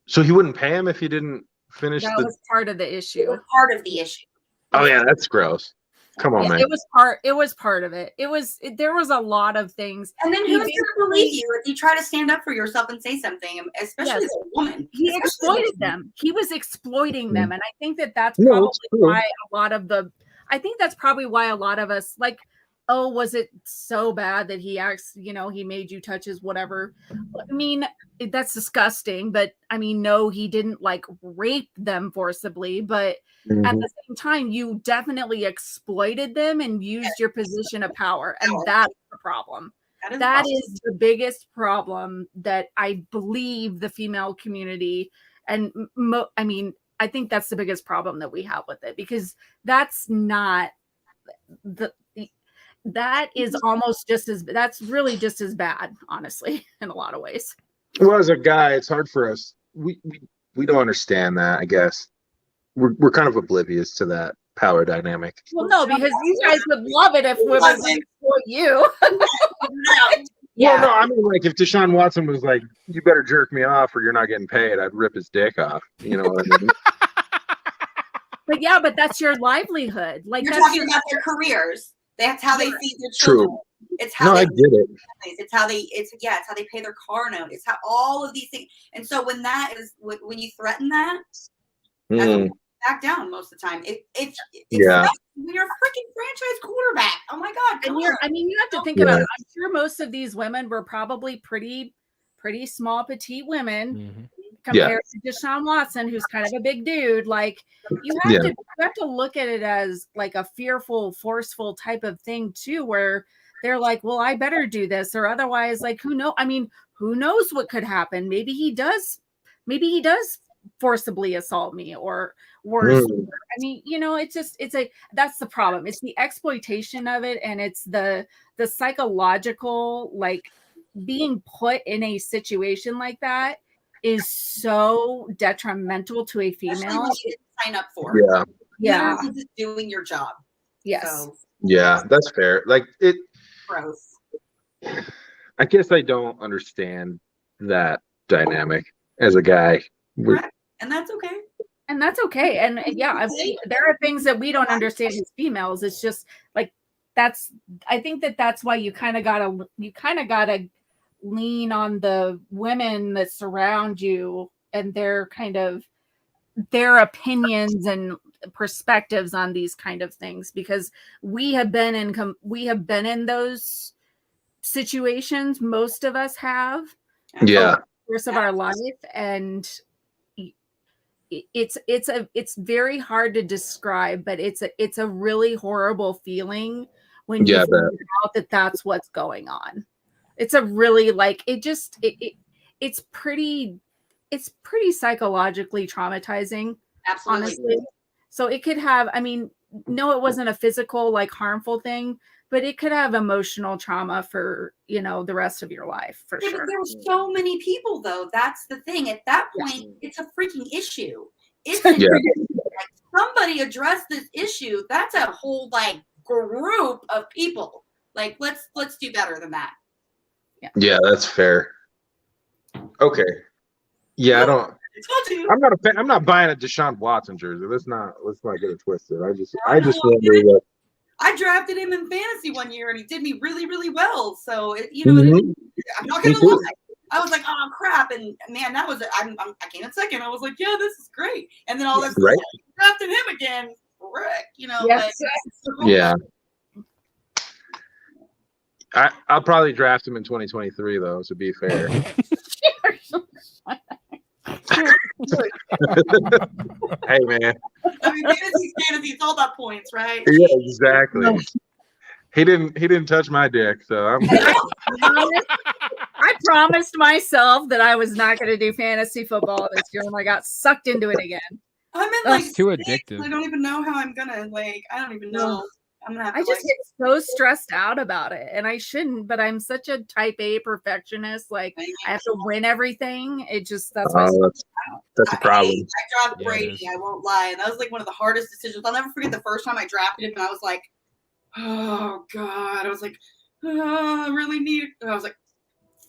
So he wouldn't pay him if he didn't finish. That was part of the issue. It was part of the issue. Oh yeah, that's gross. Come on, man. It was part of it. There was a lot of things. And then who's going to believe you if you try to stand up for yourself and say something, especially as a woman? He exploited them. He was exploiting them, and I think that's probably why a lot of us like, oh, was it so bad that he asked, he made you touch his whatever? I mean, that's disgusting, but I mean, no, he didn't like rape them forcibly, but at the same time, you definitely exploited them and used your position of power. And that's the problem. That is the biggest problem that I believe the female community and I think that's the biggest problem that we have with it, because that's not that is almost that's really just as bad, honestly, in a lot of ways. Well, as a guy, it's hard for us. We don't understand that, I guess. We're kind of oblivious to that power dynamic. Well, no, because you guys would love it if women didn't exploit you. Yeah. Well, no, I mean, like, if Deshaun Watson was like, you better jerk me off or you're not getting paid, I'd rip his dick off. You know what I mean? But that's your livelihood. Like, you're talking about their careers. That's how they feed their children. True. It's how I get it. It's how they pay their car note. It's how all of these things. And so when you threaten that, that's back down most of the time. It's when you're a freaking franchise quarterback. Oh my God. You have to think about it. I'm sure most of these women were probably pretty small, petite women compared to Deshaun Watson, who's kind of a big dude. Like, you have to look at it as like a fearful, forceful type of thing too, where they're like, well, I better do this, or otherwise, like, who knows what could happen? Maybe he does forcibly assault me, or worse. I mean, that's the problem. It's the exploitation of it, and it's the psychological, like, being put in a situation like that is so detrimental to a female. You didn't sign up for. Yeah. You're just doing your job. Yes. So, yeah, that's fair. Like, it. Gross. I guess I don't understand that dynamic as a guy. And that's okay. And there are things that we don't understand as females. It's just like, I think that's why you kind of gotta lean on the women that surround you and their opinions and perspectives on these kind of things, because we have been in those situations. Most of us have. Yeah. Over the course of our life, and it's very hard to describe, but it's a really horrible feeling when you figure out that that's what's going on. It's a really it's pretty psychologically traumatizing. Absolutely. Honestly. So it could have, I mean, no, it wasn't a physical, like, harmful thing, but it could have emotional trauma for, you know, the rest of your life, for Yeah, sure. but there were so many people, though. That's the thing. At that point, it's a freaking issue. It's like, somebody addressed this issue. That's a whole, like, group of people. Like, let's do better than that. Yeah, that's fair. Okay. Yeah, I don't. I'm not buying a Deshaun Watson jersey. Let's not get it twisted. I just wonder what. I drafted him in fantasy one year, and he did me really, really well. So I'm not gonna lie. I was like, oh crap, and man, that was I came in second. I was like, yeah, this is great. And then all this, right? Drafted him again. Frick, you know. Yes. Yeah. I'll probably draft him in 2023, though, to be fair. Hey, man. I mean, fantasy, it's all about points, right? Yeah, exactly. He didn't touch my dick, so I'm good. I promised myself that I was not going to do fantasy football this year, and I got sucked into it again. I'm in like too addictive. I don't even know how I'm gonna I don't even know. I'm gonna have to, I just get so stressed out about it, and I shouldn't, but I'm such a type A perfectionist. Like, I have to win everything. It just, that's my that's a problem. I drafted Brady, I won't lie. And that was like one of the hardest decisions. I'll never forget the first time I drafted him, and I was like, oh God. I was like, I really need it. And I was like,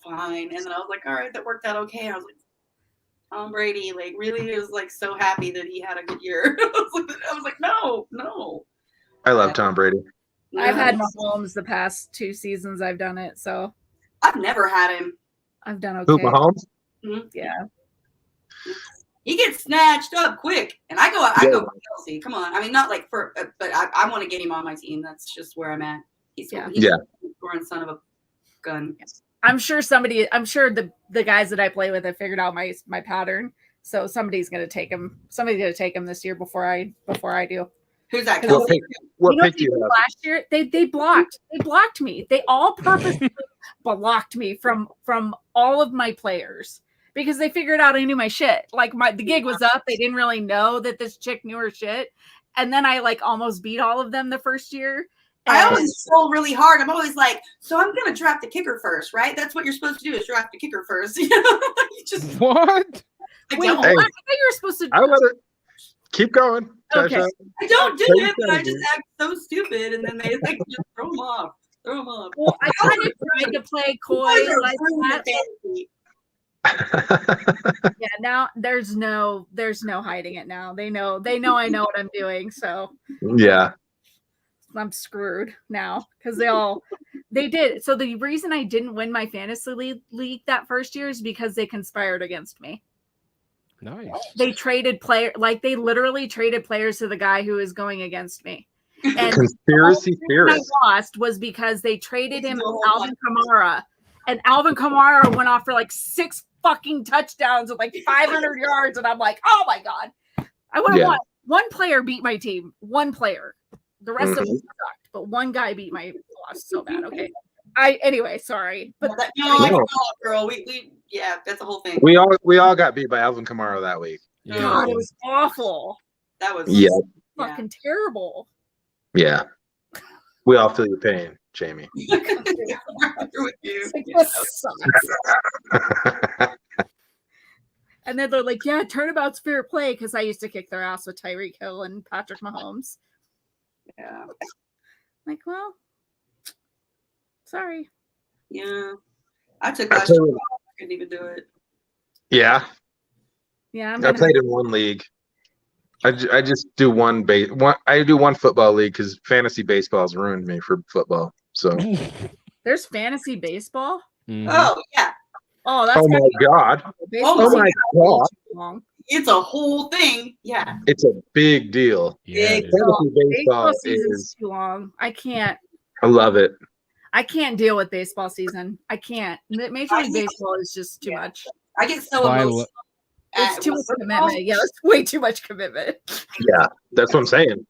fine. And then I was like, all right, that worked out okay. I was like, Tom Brady, like, really was like so happy that he had a good year. I was like, no. I love Tom Brady. I've had Mahomes the past 2 seasons I've done it, so I've never had him. I've done okay. Who, Mahomes? Mm-hmm. Yeah. He gets snatched up quick, and I go with Kelsey. Come on, I mean, not like but I want to get him on my team. That's just where I'm at. He's a scoring son of a gun. I'm sure the guys that I play with have figured out my pattern. So somebody's gonna take him. Somebody's gonna take him this year before I do. Who's that? What pick do you have? Last year they blocked me. They all purposely blocked me from all of my players because they figured out I knew my shit. Like the gig was up. They didn't really know that this chick knew her shit. And then I like almost beat all of them the first year. I always troll really hard. I'm always like, so I'm gonna draft the kicker first, right? That's what you're supposed to do is draft the kicker first. You know? You just what? Wait, what? I thought you were supposed to. I let it keep going. Okay. I don't do it, but I just act so stupid, and then they like just throw them off. Well, I kind of tried to play coy like that. Yeah, now there's no hiding it now. They know I know what I'm doing, so yeah. I'm screwed now because they did. So the reason I didn't win my fantasy league that first year is because they conspired against me. Nice. They traded they literally traded players to the guy who is going against me. And conspiracy theorist. I lost was because they traded him Alvin Kamara, and Alvin Kamara went off for like 6 fucking touchdowns with like 500 yards, and I'm like, oh my God, I would have won. One player beat my team. One player. The rest of them sucked, but one guy beat my loss so bad. Okay. Anyway, sorry. But girl. We that's the whole thing. We all got beat by Alvin Kamara that week. Yeah. God, it was awful. That was fucking terrible. Yeah. We all feel your pain, Jamie. With you. And then they're like, yeah, turnabout's fair play because I used to kick their ass with Tyreek Hill and Patrick Mahomes. Yeah. Like, well, sorry. Yeah. I took last year. I couldn't even do it. Yeah. Yeah. I played in one league. I just do I do one football league because fantasy baseball's ruined me for football. So there's fantasy baseball. Mm-hmm. Oh yeah. Oh, that's my God. Oh my God. it's a whole thing. Yeah. It's a big deal. Yeah, Big dude. Fantasy Baseball baseball season's is. too long. I love it. can't deal with baseball season. I can't. Major League Baseball is just too much. I get so Why emotional. It's too much commitment. Yeah, it's way too much commitment. Yeah, that's what I'm saying.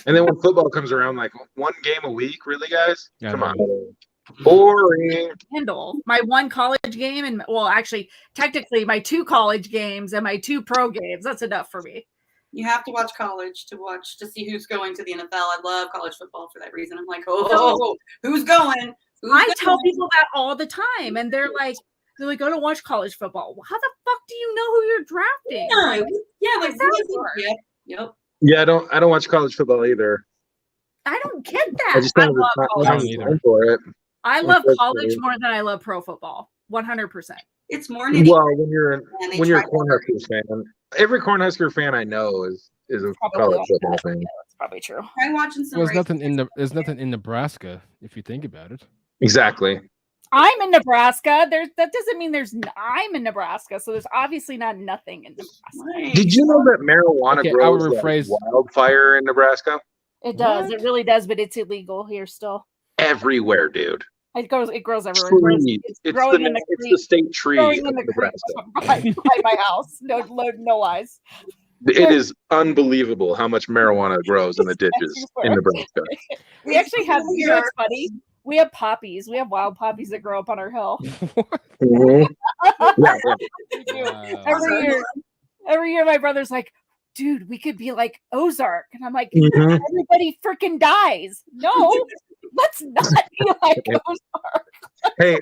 And then when football comes around, like one game a week, really, guys? Yeah, Come no. on. Boring. Handle my one college game and actually technically my 2 college games and my 2 pro games. That's enough for me. You have to watch college to see who's going to the NFL. I love college football for that reason. I'm like, oh, who's going? I tell people that all the time, and they're like, I don't watch college football. How the fuck do you know who you're drafting? Yep. Yeah, I don't watch college football either. I don't get that. I just don't have time for it. I love college more than I love pro football. 100%. It's more. Well, when you're a Cornhuskers fan, every Cornhusker fan I know is a college football fan. Yeah, that's probably true. I'm watching some. Well, there's nothing in Nebraska if you think about it. Exactly. I'm in Nebraska. That doesn't mean I'm in Nebraska, so there's obviously not nothing in Nebraska. Did you know that marijuana grows like wildfire in Nebraska? It does. It really does, but it's illegal here still. Everywhere, dude. It grows everywhere. It's the state tree in Nebraska. By my house. No lies. It is unbelievable how much marijuana grows in the ditches in Nebraska. We actually have, it's funny. We have poppies. We have wild poppies that grow up on our hill. Mm-hmm. We do. Every year, my brother's like, dude, we could be like Ozark. And I'm like, everybody freaking dies. No, let's not be like Ozark. Hey,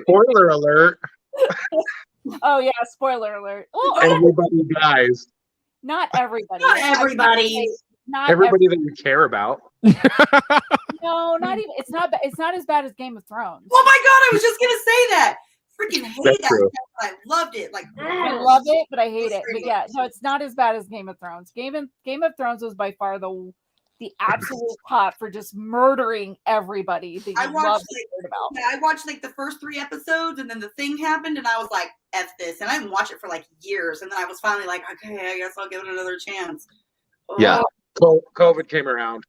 spoiler alert. Oh, yeah, spoiler alert. Oh, everybody dies. Not everybody. Not everybody. Not everybody that you care about. No, not even. It's not as bad as Game of Thrones. Oh my god, I was just gonna say that. Freaking hate that show, but I loved it. Like I love it, but I hate it. But yeah, no, it's not as bad as Game of Thrones. Game of Thrones was by far the absolute top for just murdering everybody that you love to hear about. Yeah, I watched like the first 3 episodes, and then the thing happened, and I was like, "F this," and I didn't watch it for like years, and then I was finally like, "Okay, I guess I'll give it another chance." Oh. Yeah, COVID came around.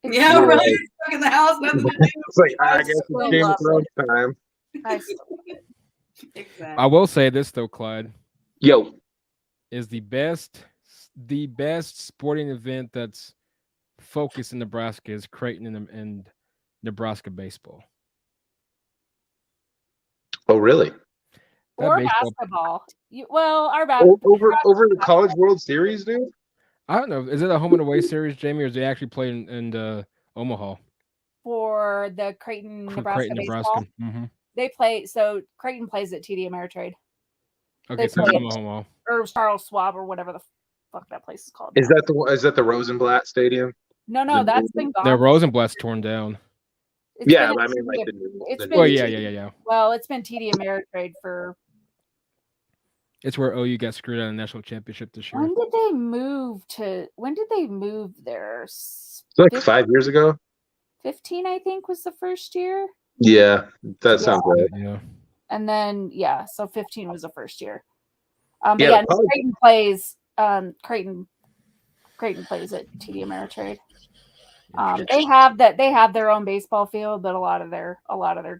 Yeah, really. Stuck in the house, nothing to do. It's like I guess it's Game of Thrones time. Exactly. I will say this though, Clyde. Yo, is the best sporting event that's focused in Nebraska is Creighton and Nebraska baseball. Oh, really? Or basketball. Our basketball over the College World Series, dude. I don't know. Is it a home and away series, Jamie, or is they actually play in Omaha? For the Creighton, Nebraska baseball. Mm-hmm. They play, so Creighton plays at TD Ameritrade. Okay, so Omaha. Or Charles Schwab or whatever the fuck that place is called. Is that the Rosenblatt Stadium? No, that's been gone. The Rosenblatt's torn down. I mean, like yeah. Well, it's been TD Ameritrade for. It's where OU got screwed out of the national championship this year. When did they move there? It's like 5 years ago. 15, I think, was the first year. Yeah, that sounds right. Yeah. And then so 15 was the first year. Creighton plays. Creighton plays at TD Ameritrade. They have their own baseball field, but a lot of their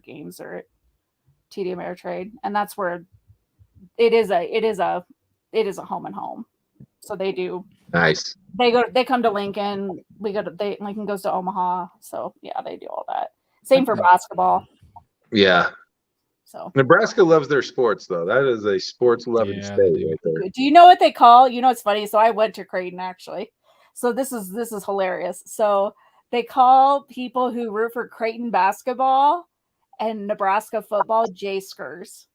games are at TD Ameritrade, and that's where it is a home and home. So they do nice. They come to Lincoln. Lincoln goes to Omaha. So yeah, they do all that. Same for basketball. Yeah. So Nebraska loves their sports, though. That is a sports loving state right there. Do you know what they call? You know, it's funny. So I went to Creighton actually. So this is hilarious. So they call people who root for Creighton basketball and Nebraska football J-skers.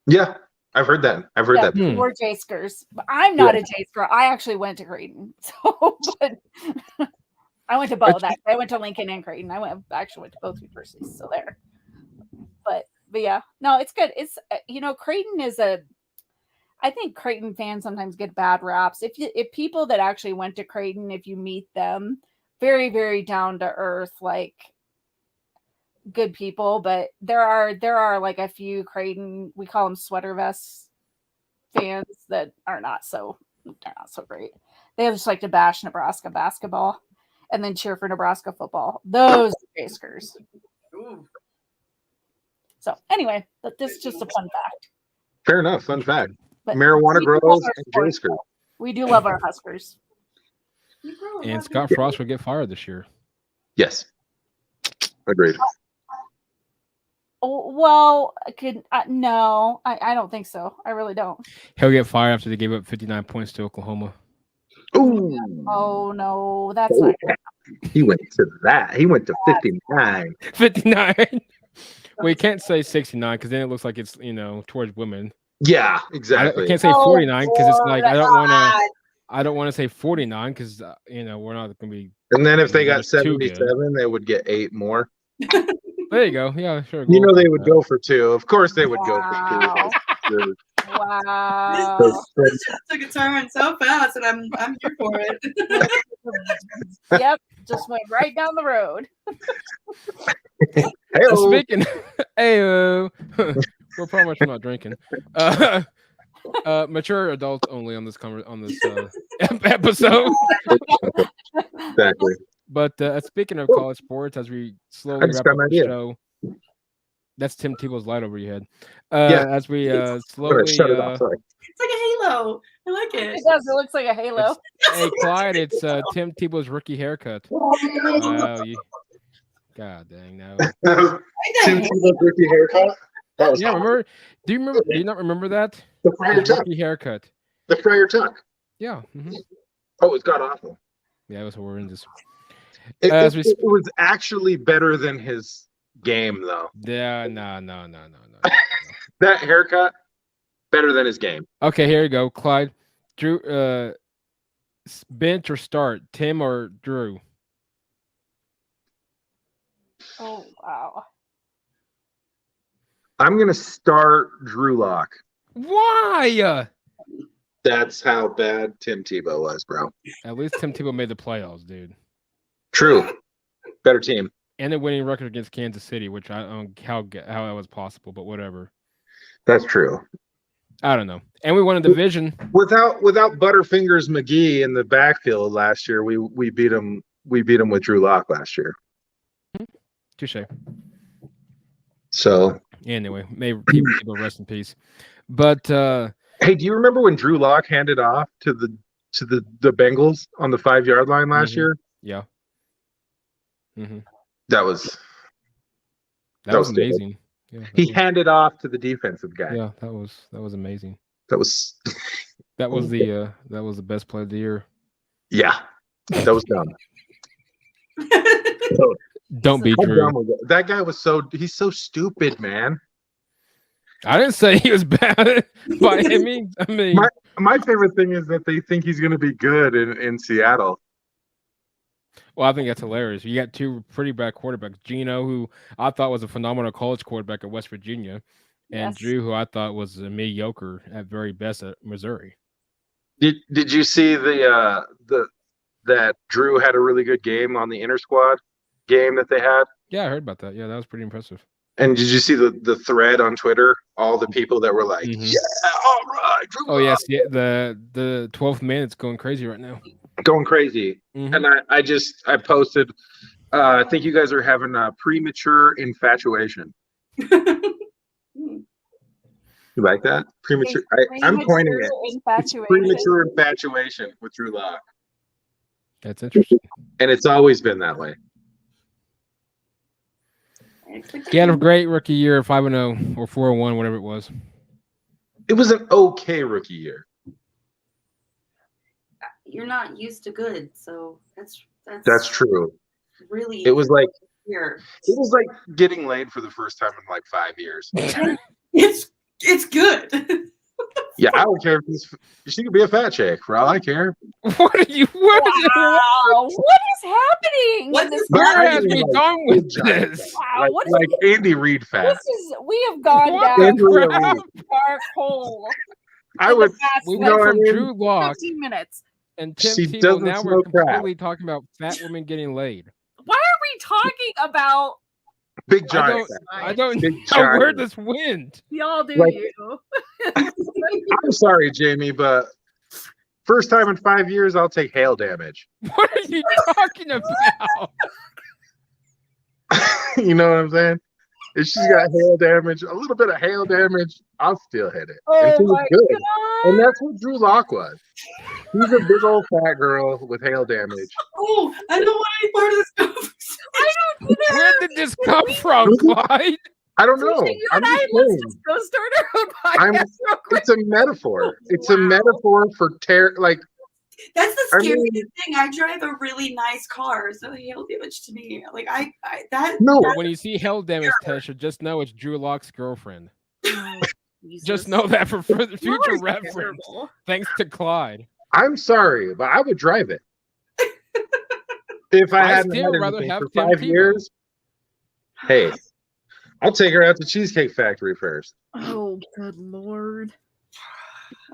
Yeah, I've heard that. That. We're J-skers. But I'm not a J-sker. I actually went to Creighton. So, but I went to both. I went to Lincoln and Creighton. I actually went to both universities. So there. But yeah, no, it's good. It's Creighton is I think Creighton fans sometimes get bad raps. If people that actually went to Creighton, if you meet them, very, very down to earth, like good people. But there are like a few Creighton, we call them sweater vests. fans that are not so great. They just like to bash Nebraska basketball and then cheer for Nebraska football. Those are J-skers. So anyway, but this is just a fun fact. Fair enough. Fun fact. But Marijuana we do love grows our and sports, J-skirt. though. We do love our Huskers. And Scott Frost will get fired this year. Yes. Agreed. Oh, well, no, I don't think so. I really don't. He'll get fired after they gave up 59 points to Oklahoma. Ooh. Oh no, that's not good. He went to that. He went to 59. 59. Well, you can't say 69 because then it looks like it's towards women. Yeah, I exactly. can't say 49 because it's like I don't want God. to. I don't want to say 49 because we're not going to be. And then if they got That's too 77, they would get 8 more. There you go. Yeah, sure. You know go they with would that. go for 2. Of course they would Wow. go for 2. Wow. This just took a turn so fast, and I'm here for it. Yep, just went right down the road. Hey-o. Speaking, we're probably much not drinking. Mature adults only on this episode. Exactly. But speaking of college sports, as we slowly just wrap got up an the idea. show, that's Tim Tebow's light over your head. Yeah. As we I'm gonna slowly, shut it off. Sorry. It's like a halo. I like it. It does. It looks like a halo. hey Clyde, it's Tim Tebow's rookie haircut. Wow, God dang no. Tim Tebow's rookie haircut. That was Yeah, awesome. remember? Do you not remember that? The Friar His Tuck. rookie haircut. The Friar Tuck. Yeah. Mhm. Oh, it's got awful. Yeah, it was horrendous. It, As it, we- it was actually better than his game, though. Yeah, no. That haircut, better than his game. Okay, here you go, Clyde. Drew, bench or start, Tim or Drew? Oh wow. I'm gonna start Drew Lock. Why? That's how bad Tim Tebow was, bro. At least Tim Tebow made the playoffs, dude. True. Better team. And a winning record against Kansas City, which I don't know how that was possible, but whatever. That's true. I don't know. And we won a division. Without Butterfingers McGee in the backfield last year, we beat him. We beat him with Drew Lock last year. Touche. So Anyway, may Tebow rest in peace. But hey, do you remember when Drew Lock handed off to the Bengals on the 5-yard line last year? yeah. Mm-hmm. That was That was stupid. amazing. Yeah, He handed off to the defensive guy. yeah, that was amazing. That was That was the best play of the year. yeah. That was dumb. Don't be How Drew. dumb was that? That guy was he's so stupid, man. I didn't say he was bad by any means. I mean, My favorite thing is that they think he's going to be good in Seattle. well, I think that's hilarious. You got two pretty bad quarterbacks. Gino, who I thought was a phenomenal college quarterback at West Virginia, and Yes. Drew, who I thought was a mediocre at very best at Missouri. Did you see that Drew had a really good game on the inter-squad game that they had? Yeah, I heard about that. Yeah, that was pretty impressive. And did you see the thread on Twitter? All the people that were like, Mhm. "Yeah, all right, Drew Oh Lock." yes, yeah, the 12th minute's going crazy right now. Going crazy. Mhm. And I posted. I think you guys are having a premature infatuation. You like that? Premature. I'm coining it. It's premature infatuation with Drew Lock, That's interesting. and it's always been that way. He had a great rookie year, 5-0 or 4-1, whatever it was. It was an okay rookie year. You're not used to good, so That's true. really It was like here. getting laid for the first time in like 5 years. It's good. Yeah, I don't care if she could be a fat chick for all I care. What are you? What is it? Wow, what is happening? What in this is Where I have mean, we like, gone with big giant this? Wow, Like, what is like Andy Reid fat. we have gone What down Andrea a Reid. dark hole. I in would. the past, We You know went what I from mean? Drew Lock 15 minutes. and Tim She Tebow. doesn't Now we're smoke crack. completely talking about fat women getting laid. Why are we talking about? Big I giant. don't. I don't Big know where giant. this went. Y'all do Like- you? I'm sorry, Jamie, but first time in 5 years, I'll take hail damage. What are you talking about? You know what I'm saying? If she's got hail damage, a little bit of hail damage, I'll still hit it. Oh It's my good. God. And that's what Drew Lock was. He's a big old fat girl with hail damage. Oh, I don't want any part of this conversation. Where did this come from, Clyde? I don't know. You I'm and I, just let's saying. just go start our own podcast real quick. It's a metaphor. It's a Wow. metaphor for terror. Like, That's the I scariest mean- thing. I drive a really nice car, so hail damage to me. Like no. When you see hail damage, Tesha, just know it's Drew Lock's girlfriend. Oh, Jesus. Just know that for future You are reference. terrible. Thanks to Clyde. I'm sorry, but I would drive it. If I I hadn't still had rather anything have for Tim 5 Tebow. years, hey, I'll take her out to Cheesecake Factory first. Oh, good Lord.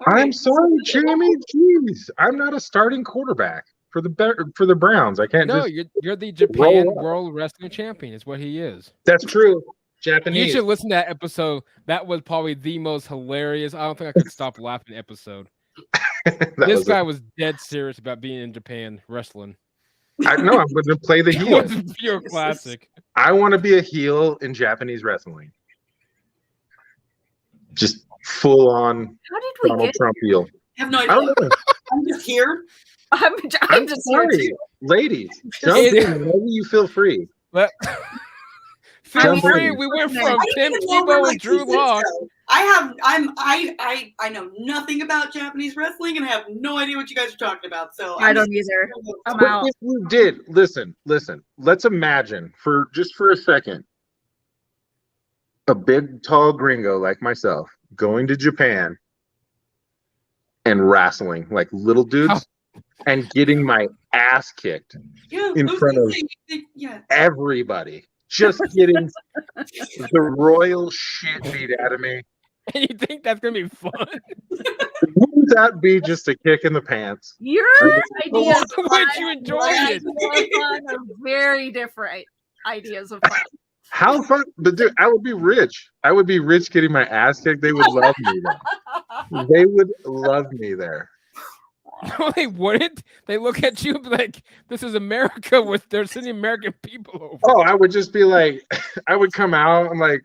All right. I'm sorry, Jamie. Jeez, I'm not a starting quarterback for the Browns. I can't No, just. you're the Japan roll up. World Wrestling Champion. Is what he is. That's true. You Japanese. should listen to that episode. That was probably the most hilarious. I don't think I could stop laughing episode. This guy was dead serious about being in Japan wrestling. I know. I'm going to play the It heel. was pure classic. I want to be a heel in Japanese wrestling. Just full on How did we Donald get? Trump heel. I have no I don't idea. know. I'm just here. I'm I'm just here sorry, too. ladies. Just- Jump in whenever you feel free. But feel Jump free. in. We went I from I Tim don't even know where Tebow my and Drew 2 cents Lock. go. I know nothing about Japanese wrestling and I have no idea what you guys are talking about. So I don't either. I'm But out. if you did, listen. Let's imagine for a second, a big, tall gringo like myself going to Japan and wrestling like little dudes and getting my ass kicked Yeah, in those front of things, yeah. everybody, just getting the royal shit beat out of me. And you think that's gonna be fun? Wouldn't that be just a kick in the pants? Your ideas Would you enjoy it? are very different ideas of fun. How fun! But dude, I would be rich. I would be rich getting my ass kicked. They would love me there. They would love me there. No, they wouldn't. They look at you and be like, "This is America. With there's sending American people over." Oh, I would just be like, I would come out. I'm like,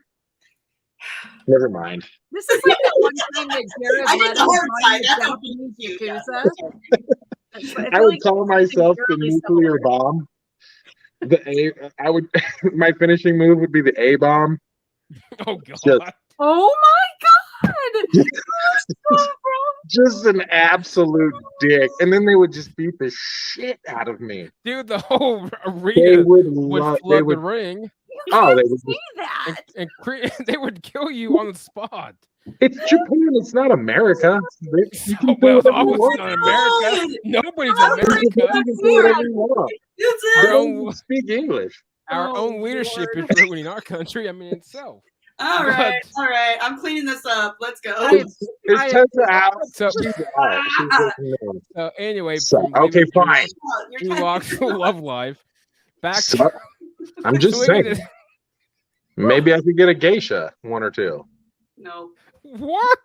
never mind. This is like that one time that Jared I did the Leto hard side. That's joined what the you Japanese Yakuza. I would call myself the nuclear bomb. I would. My finishing move would be the A bomb. Oh god. Just- Oh my God! Just an absolute dick, and then they would just beat the shit out of me. Dude, the whole They arena would would love. flood They would. the ring, You Oh, can't they would say that. they would kill you on the spot. It's Japan. It's not America. You So, can do well, whatever you obviously want. not America. Nobody's Oh, America. You can do whatever you want. That's I it. don't even speak English. Our Oh, own leadership Lord. is ruining our country. I mean, itself. All right. I'm cleaning this up. Let's go. It's Tessa out. So, She's out. She's listening in. so anyway, So, from okay, leaving fine. You're Drew kind Lock's love life. Back So, to I'm just so look at saying. this- Maybe I could get a geisha, 1 or 2. No. What?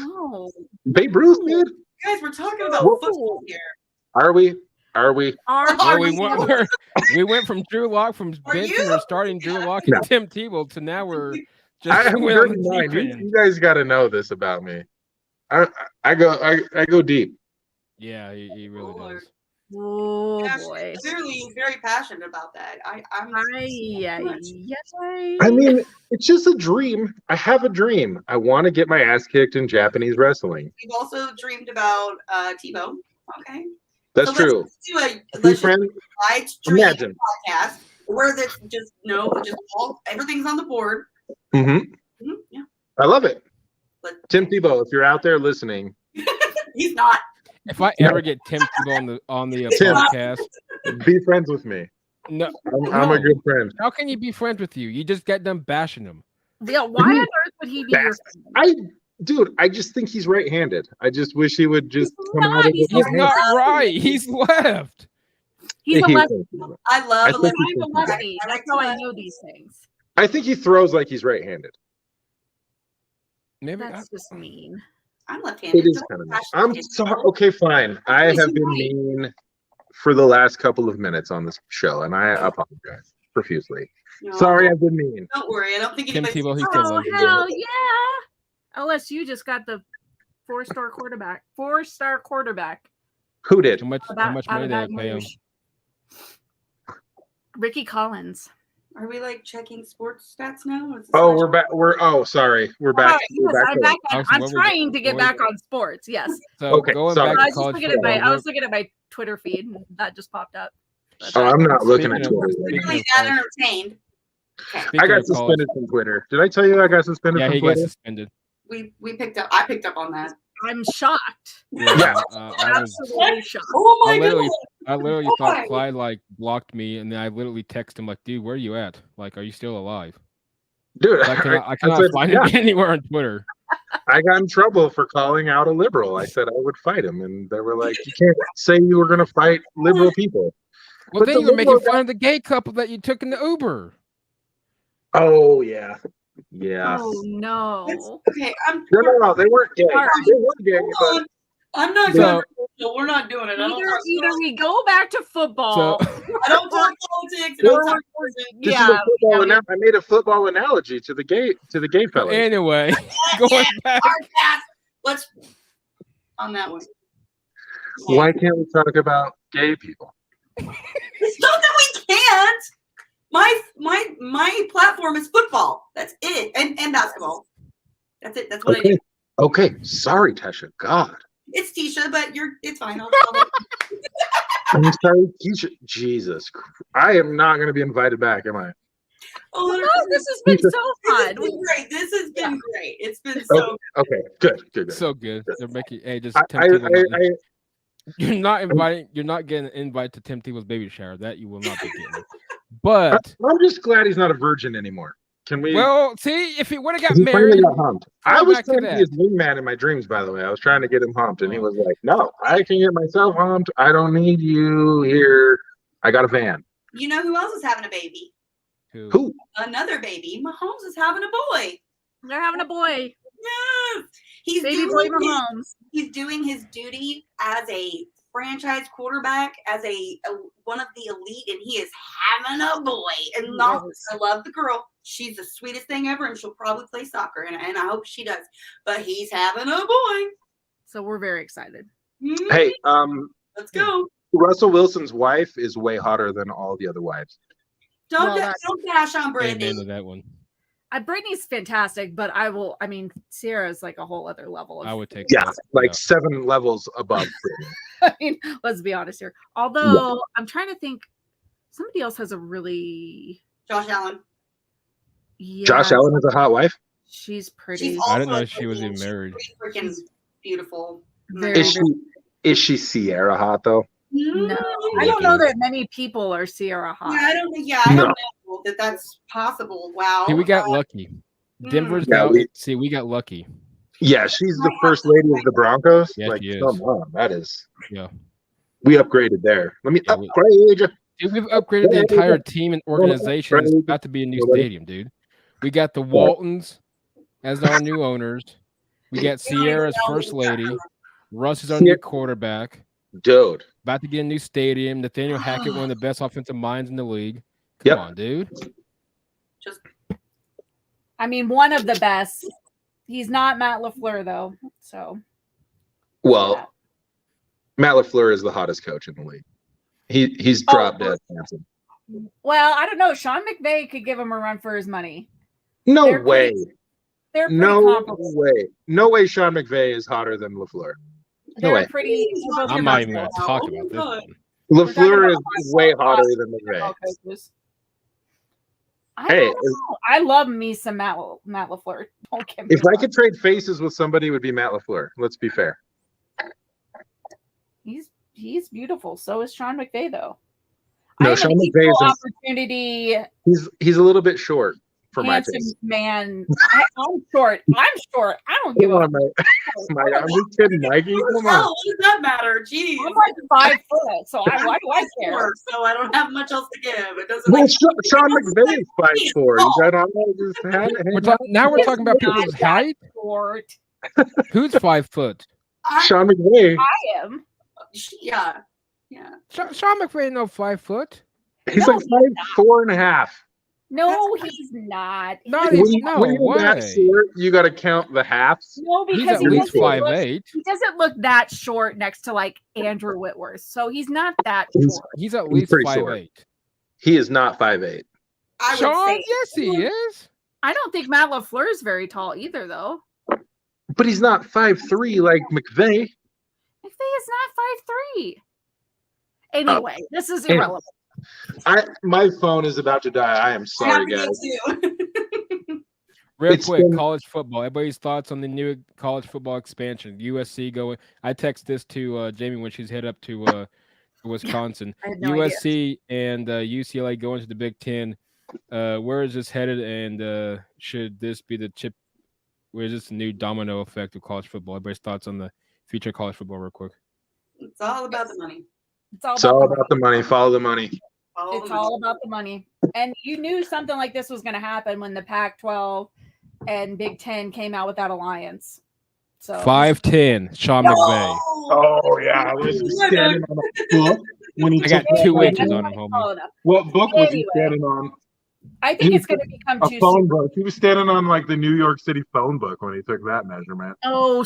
No. Babe Ruth did. Guys, we're talking about Whoa. football here. Are we? Are we? Are Well, you- we went from Drew Lock from Are benching you? or starting Drew Lock No. and Tim Tebow to now we're I just have a went on dirty the mind. deep You end. you guys got to know this about me. I go deep. Yeah, he really Lord. does. Oh Gosh, boy. clearly, he's very passionate about that. I'm. I mean, it's just a dream. I have a dream. I want to get my ass kicked in Japanese wrestling. We've also dreamed about Tebow. Okay. That's So true. Let's do a Be let's just friend. live stream Imagine. podcast where that's just all everything's on the board. Hmm Yeah. I love it. But Tim Tebow, if you're out there listening, he's not. If I ever get Tim Tebow on the Tim. podcast, be friends with me. no, I'm a No. good friend. how can you be friends with you? You just got done bashing him. Yeah, why on earth would he be your friend? I just think he's right-handed. I just wish he would just He's come not. out of He's the He's not right. He's left. He's a lefty. I love I a think lefty. I'm a lefty. That's how I know these things. I think he throws like he's right-handed. Maybe That's just mean. I'm left-handed. It is kind of. I'm sorry. Okay, fine. I have been mean for the last couple of minutes on this show, and I apologize profusely. No, Sorry, I've been mean. don't worry. I don't think Tim anybody's. Tebow, he still Oh loves you. hell yeah! LSU just got the 4-star quarterback. 4-star quarterback. Who did? How much Out money of did Baton they pay him? Rouge. Ricky Collins. Are we like checking sports stats now? Oh, we're back. Sorry. We're back. Yes, We're back I'm to back. Awesome. I'm What was trying it? to get What was back on sports. Yes. So Okay, going sorry. back I to was college just football. looking at my Twitter feed, and that just popped up. But Oh, I'm not looking at Speaking of- Twitter. speaking really of that college- entertained. speaking I got of college- suspended from Twitter. Did I tell you I got suspended Yeah, from he got Twitter? suspended. I picked up on that. I'm shocked. Yeah, I was. Absolutely shocked. Oh my I literally god! thought Why? Clyde like blocked me, and then I literally texted him like, "Dude, where are you at? Like, are you still alive?" Dude, I cannot said, find yeah. him anywhere on Twitter. I got in trouble for calling out a liberal. I said I would fight him, and they were like, "You can't say you were going to fight liberal people." Well, But then the you were making liberal fun of the gay couple that you took in the Uber. Oh yeah, yeah. Oh no. Okay, No, they weren't gay. Sorry. They were gay, Hold but on. I'm not So- going. No, we're not doing it. I don't Either we go back to football. So I don't talk politics. I don't talk this Yeah. is a football. I made a football analogy to the gay fella. anyway, going back. podcast. Let's on that one. Why can't we talk about gay people? It's not that we can't. My platform is football. That's it, and basketball. That's it. That's what I do. Okay. Sorry, Teshia. God. It's Tisha, but it's fine. I'm sorry, Tisha. Jesus. I am not going to be invited back, am I? Oh, No, this has been so This has fun. been great. This has been great. It's been so. Okay. Good. So good. They're making. Hey, just I, Tim I, Tebow. I, You're not inviting. You're not getting an invite to Tim Tebow's baby shower. That you will not be getting. But I'm just glad he's not a virgin anymore. Can we? well, see, if he would have got he finally married, got humped. Go I was back to trying to that. be his wingman in my dreams, by the way. I was trying to get him humped, and he was like, "No, I can get myself humped. I don't need you here. I got a van." You know who else is having a baby? Who? Another baby. Mahomes is having a boy. They're having a boy. Yes. He's Baby boy doing his, Mahomes. he's doing his duty as a franchise quarterback, as a one of the elite, and he is having a boy. And I love the girl. She's the sweetest thing ever, and she'll probably play soccer, and I hope she does. But he's having a boy. So we're very excited. Mhm. Hey, Let's go. Russell Wilson's wife is way hotter than all the other wives. Don't Well, don't bash on Amen Brandon. to that one. Brittany's fantastic, but I mean, Sierra's like a whole other level. I would take. Yeah, that. like Yeah. 7 levels above. Brittany. I mean, let's be honest here. Although I'm trying to think, somebody else has a really. Josh Allen. Yeah, Josh Allen has a hot wife. She's pretty. She's I didn't know also she was even she's married. pretty freaking beautiful. Very, Is she Sierra hot though? No, I don't know that many people are Sierra hot. Yeah, I don't think. Yeah, I No. don't know that that's possible. Wow. See, we got lucky. Denver's Yeah, out. we- See, we got lucky. Yeah, she's the first lady of the Broncos. Yes, like, she is. come on, that is. Yeah. We upgraded there. Let me Yeah, we- upgrade you. Dude, we've upgraded the entire team and organization. It's about to be a new stadium, dude. We got the Waltons as our new owners. We got Sierra's first lady. Russ is our new quarterback. Dude. About to get a new stadium. Nathaniel Hackett, one of the best offensive minds in the league. Come Yep. on, dude. I mean, one of the best. He's not Matt LaFleur though, so. Well, Matt LaFleur is the hottest coach in the league. He's drop dead handsome. Well, I don't know. Sean McVay could give him a run for his money. No They're way. They're pretty No comparable. way. No way Sean McVay is hotter than LaFleur. No They're way. pretty. they're both I'm good not even going basketball to talk about this God. one. LaFleur talking is way hotter than basketball McVay. coaches. I Hey, don't know. I love me some Matt LaFleur. Don't get me if I wrong. could trade faces with somebody, it would be Matt LaFleur. Let's be fair. He's beautiful. So is Sean McVay though. No, I have Sean an McVay equal is opportunity. he's a little bit short for my handsome taste. man. I'm short. I don't give Come a on, Mike. I'm just kidding, Mikey. Come on. What does that matter? Jeez. I'm like 5 foot, so why do I care? So I don't have much else to give. It doesn't Well, like Sean McVay is 5'4". You got on there? Just Now we're He's talking about not people's that height. short. Who's 5 foot? Sean McVay. I am. Yeah. Sean McVay ain't no 5 foot. He's No, like he's 5'4" and a half. No, he's not. Not When even, no when you're that way. short, you got to count the halves. No, He's because at least doesn't 5'8". he doesn't look that short next to like Andrew Whitworth, so he's not that He's- short. He's at He's least pretty 5'8". short. He is not 5'8". I would Sean, say yes, he is. I don't think Matt LaFleur is very tall either, though. But he's not 5'3" like McVay. McVay is not 5'3". Anyway, this is anyway. irrelevant. My phone is about to die. I am sorry, Yeah, me guys. too. Real It's quick, been- college football. Everybody's thoughts on the new college football expansion. USC going. I text this to Jamie when she's head up to Wisconsin. I had no idea. USC and UCLA going to the Big Ten. Where is this headed? And should this be the chip? Where is this the new domino effect of college football? Everybody's thoughts on the future of college football, real quick. It's all about the money. It's all It's all about about the money. Follow the money. it's all about the money. And you knew something like this was going to happen when the Pac-12 and Big Ten came out with that alliance. So 5'10", Sean No! McVay. Oh yeah, was he standing on a book when he I got took 2 that inches photo? on him, homie. Oh, no. What book was he Anyway. standing on? I think it's going to become A too phone soon. book. He was standing on like the New York City phone book when he took that measurement. Oh,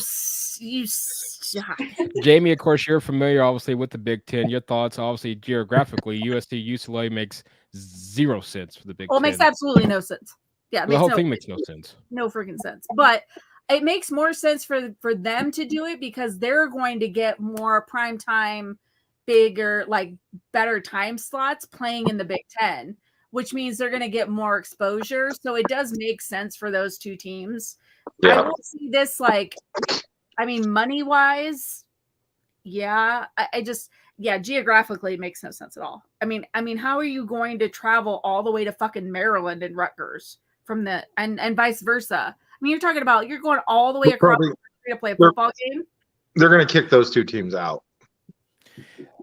you stop. Jamie, of course, you're familiar, obviously, with the Big Ten. Your thoughts, obviously, geographically, USC, UCLA makes 0 sense for the Big Well, it Ten. makes absolutely no sense. Yeah, it The makes whole no, thing makes no sense. no freaking sense. But it makes more sense for them to do it because they're going to get more prime time, bigger, like better time slots playing in the Big Ten, which means they're going to get more exposure. So it does make sense for those two teams. I Yeah. don't see this like, I mean, money wise, yeah. Geographically, it makes no sense at all. I mean, how are you going to travel all the way to fucking Maryland and Rutgers from the and vice versa? I mean, you're going all the way across the country to play a football game. They're going to kick those two teams out.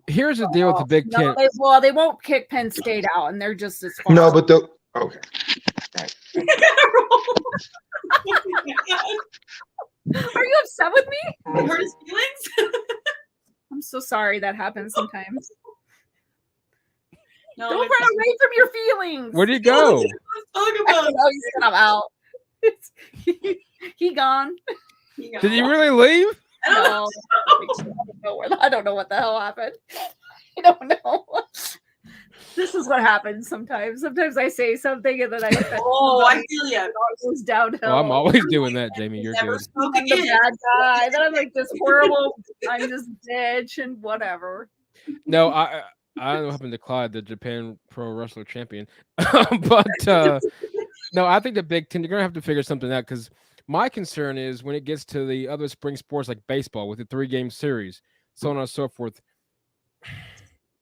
Here's the deal with the Big Ten. They won't kick Penn State out, and they're just as far. No, but okay. Are you upset with me? Hurt his feelings? I'm so sorry that happens sometimes. No, Don't run away from your feelings. Where'd he go? Let's talk I about don't know, he said I'm out. He gone. it. Did he really leave? No, I don't know what the hell happened. I don't know. This is what happens sometimes. Sometimes I say something and then I Oh, I feel you. it goes downhill. Oh, I'm always doing that, Jamie. You're Never good. spoke I'm the again. bad guy. Then I'm like this horrible. I'm this bitch and whatever. No, I don't know what happened to Clyde, the Japan Pro Wrestler champion. But no, I think the Big Ten, you're going to have to figure something out because my concern is when it gets to the other spring sports like baseball with the 3-game series, so on and so forth.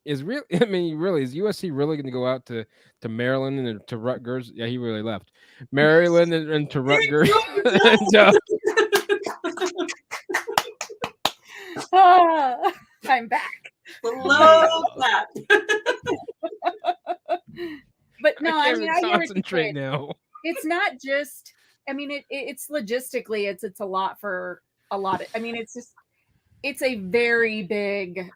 Is really, is USC really going to go out to Maryland and to Rutgers? Yeah, he really left Maryland and to Rutgers. I'm back. Slow clap. But no, I I can't mean, even I hear what you're concentrate saying. now. It's not just. I mean, it's logistically, it's a lot for a lot of. I mean, it's a very big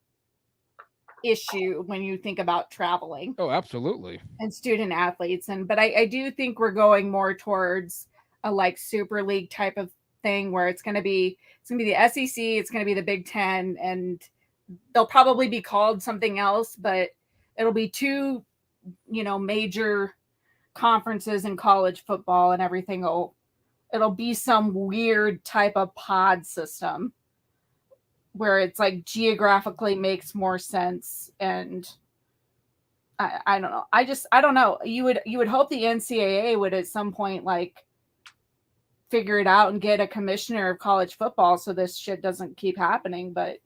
issue when you think about traveling Oh, absolutely. and student athletes, but I do think we're going more towards a like super league type of thing where it's going to be the SEC, it's going to be the Big Ten, and they'll probably be called something else, but it'll be two, major conferences in college football, and everything it'll be some weird type of pod system where it's like geographically makes more sense. And I don't know. I don't know. You would hope the NCAA would at some point like figure it out and get a commissioner of college football so this shit doesn't keep happening. But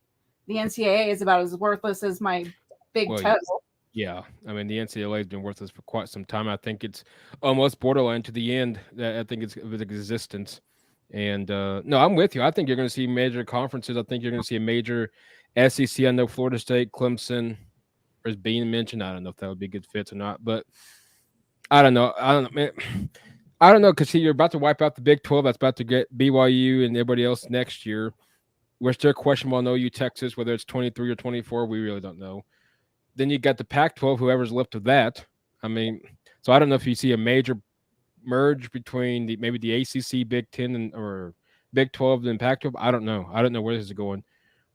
the NCAA is about as worthless as my big toe. Yeah, I mean the NCAA has been worthless for quite some time. I think it's almost borderline to the end. That I think it's of its existence. And no, I'm with you. I think you're going to see major conferences. I think you're going to see a major SEC. I know Florida State, Clemson is being mentioned. I don't know if that would be good fits or not, but I don't know. I don't know, man. I don't know because you're about to wipe out the Big 12. That's about to get BYU and everybody else next year. We're still questionable on OU, Texas, whether it's 23 or 24. We really don't know. Then you got the Pac-12, whoever's left of that. I mean, so I don't know if you see a major merge between maybe the ACC, Big 10, or Big 12 and Pac-12. I don't know. I don't know where this is going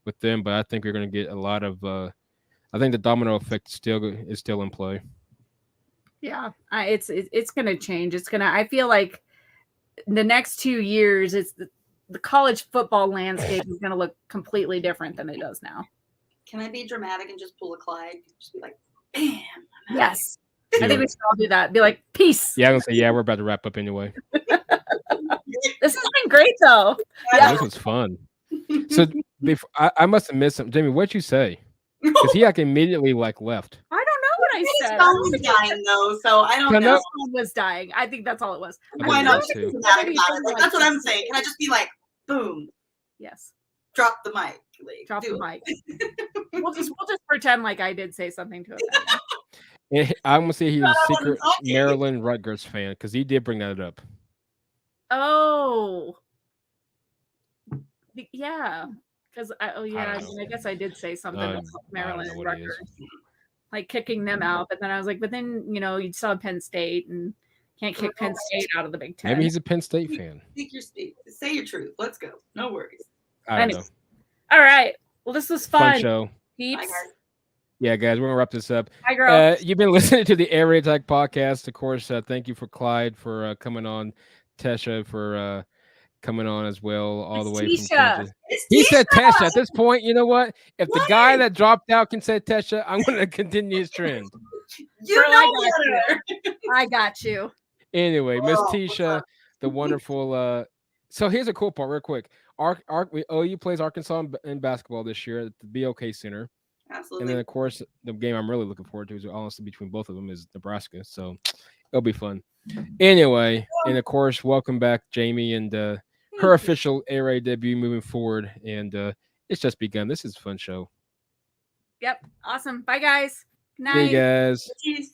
with them, but I think we're going to get a lot of. I think the domino effect is still in play. Yeah, it's going to change. It's going to. I feel like the next 2 years, it's the college football landscape is going to look completely different than it does now. Can I be dramatic and just pull a Clyde? Just be like, bam. Yes. I think we should all do that. Be like, peace. Yeah, I'm going to say, yeah, we're about to wrap up anyway. This has been great, though. Yeah, this was fun. So before, I must have missed something. Jamie, what'd you say? Because he immediately left. I don't know what I said. His phone was dying, though, so I don't know. His phone was dying. I think that's all it was. Why not be dramatic about it? Like, that's what I'm saying. Can I just be like, boom? Yes. Drop the mic. Like, drop the mic. We'll just pretend like I did say something to him. I'm gonna say he was a secret Maryland Rodgers fan because he did bring that up. Oh, yeah. Because I guess I did say something about Maryland and Rutgers, like kicking them out. But then I was like, but then you saw Penn State and can't kick Penn State out of the Big Ten. Maybe he's a Penn State fan. Say your truth. Let's go. No worries. I don't know. All right. Well, this was fun. Fun show. Peeps. Yeah, guys, we're gonna wrap this up. Hi, girls. You've been listening to the Air Raid Attack podcast. Of course, thank you for Clyde for coming on, Teshia for coming on as well, all the way from Kansas. He said Teshia. At this point, you know what? If the guy that dropped out can say Teshia, I'm going to continue his trend. I got you. Anyway, Miss Teshia, the wonderful. So here's a cool part, real quick. OU plays Arkansas in basketball this year at the BOK Center. Absolutely. And then, of course, the game I'm really looking forward to is honestly between both of them is Nebraska. So it'll be fun. Anyway, and of course, welcome back, Jamie, and her official Air Raid debut moving forward. And it's just begun. This is a fun show. Yep. Awesome. Bye, guys. Good night. Hey, guys. Peace.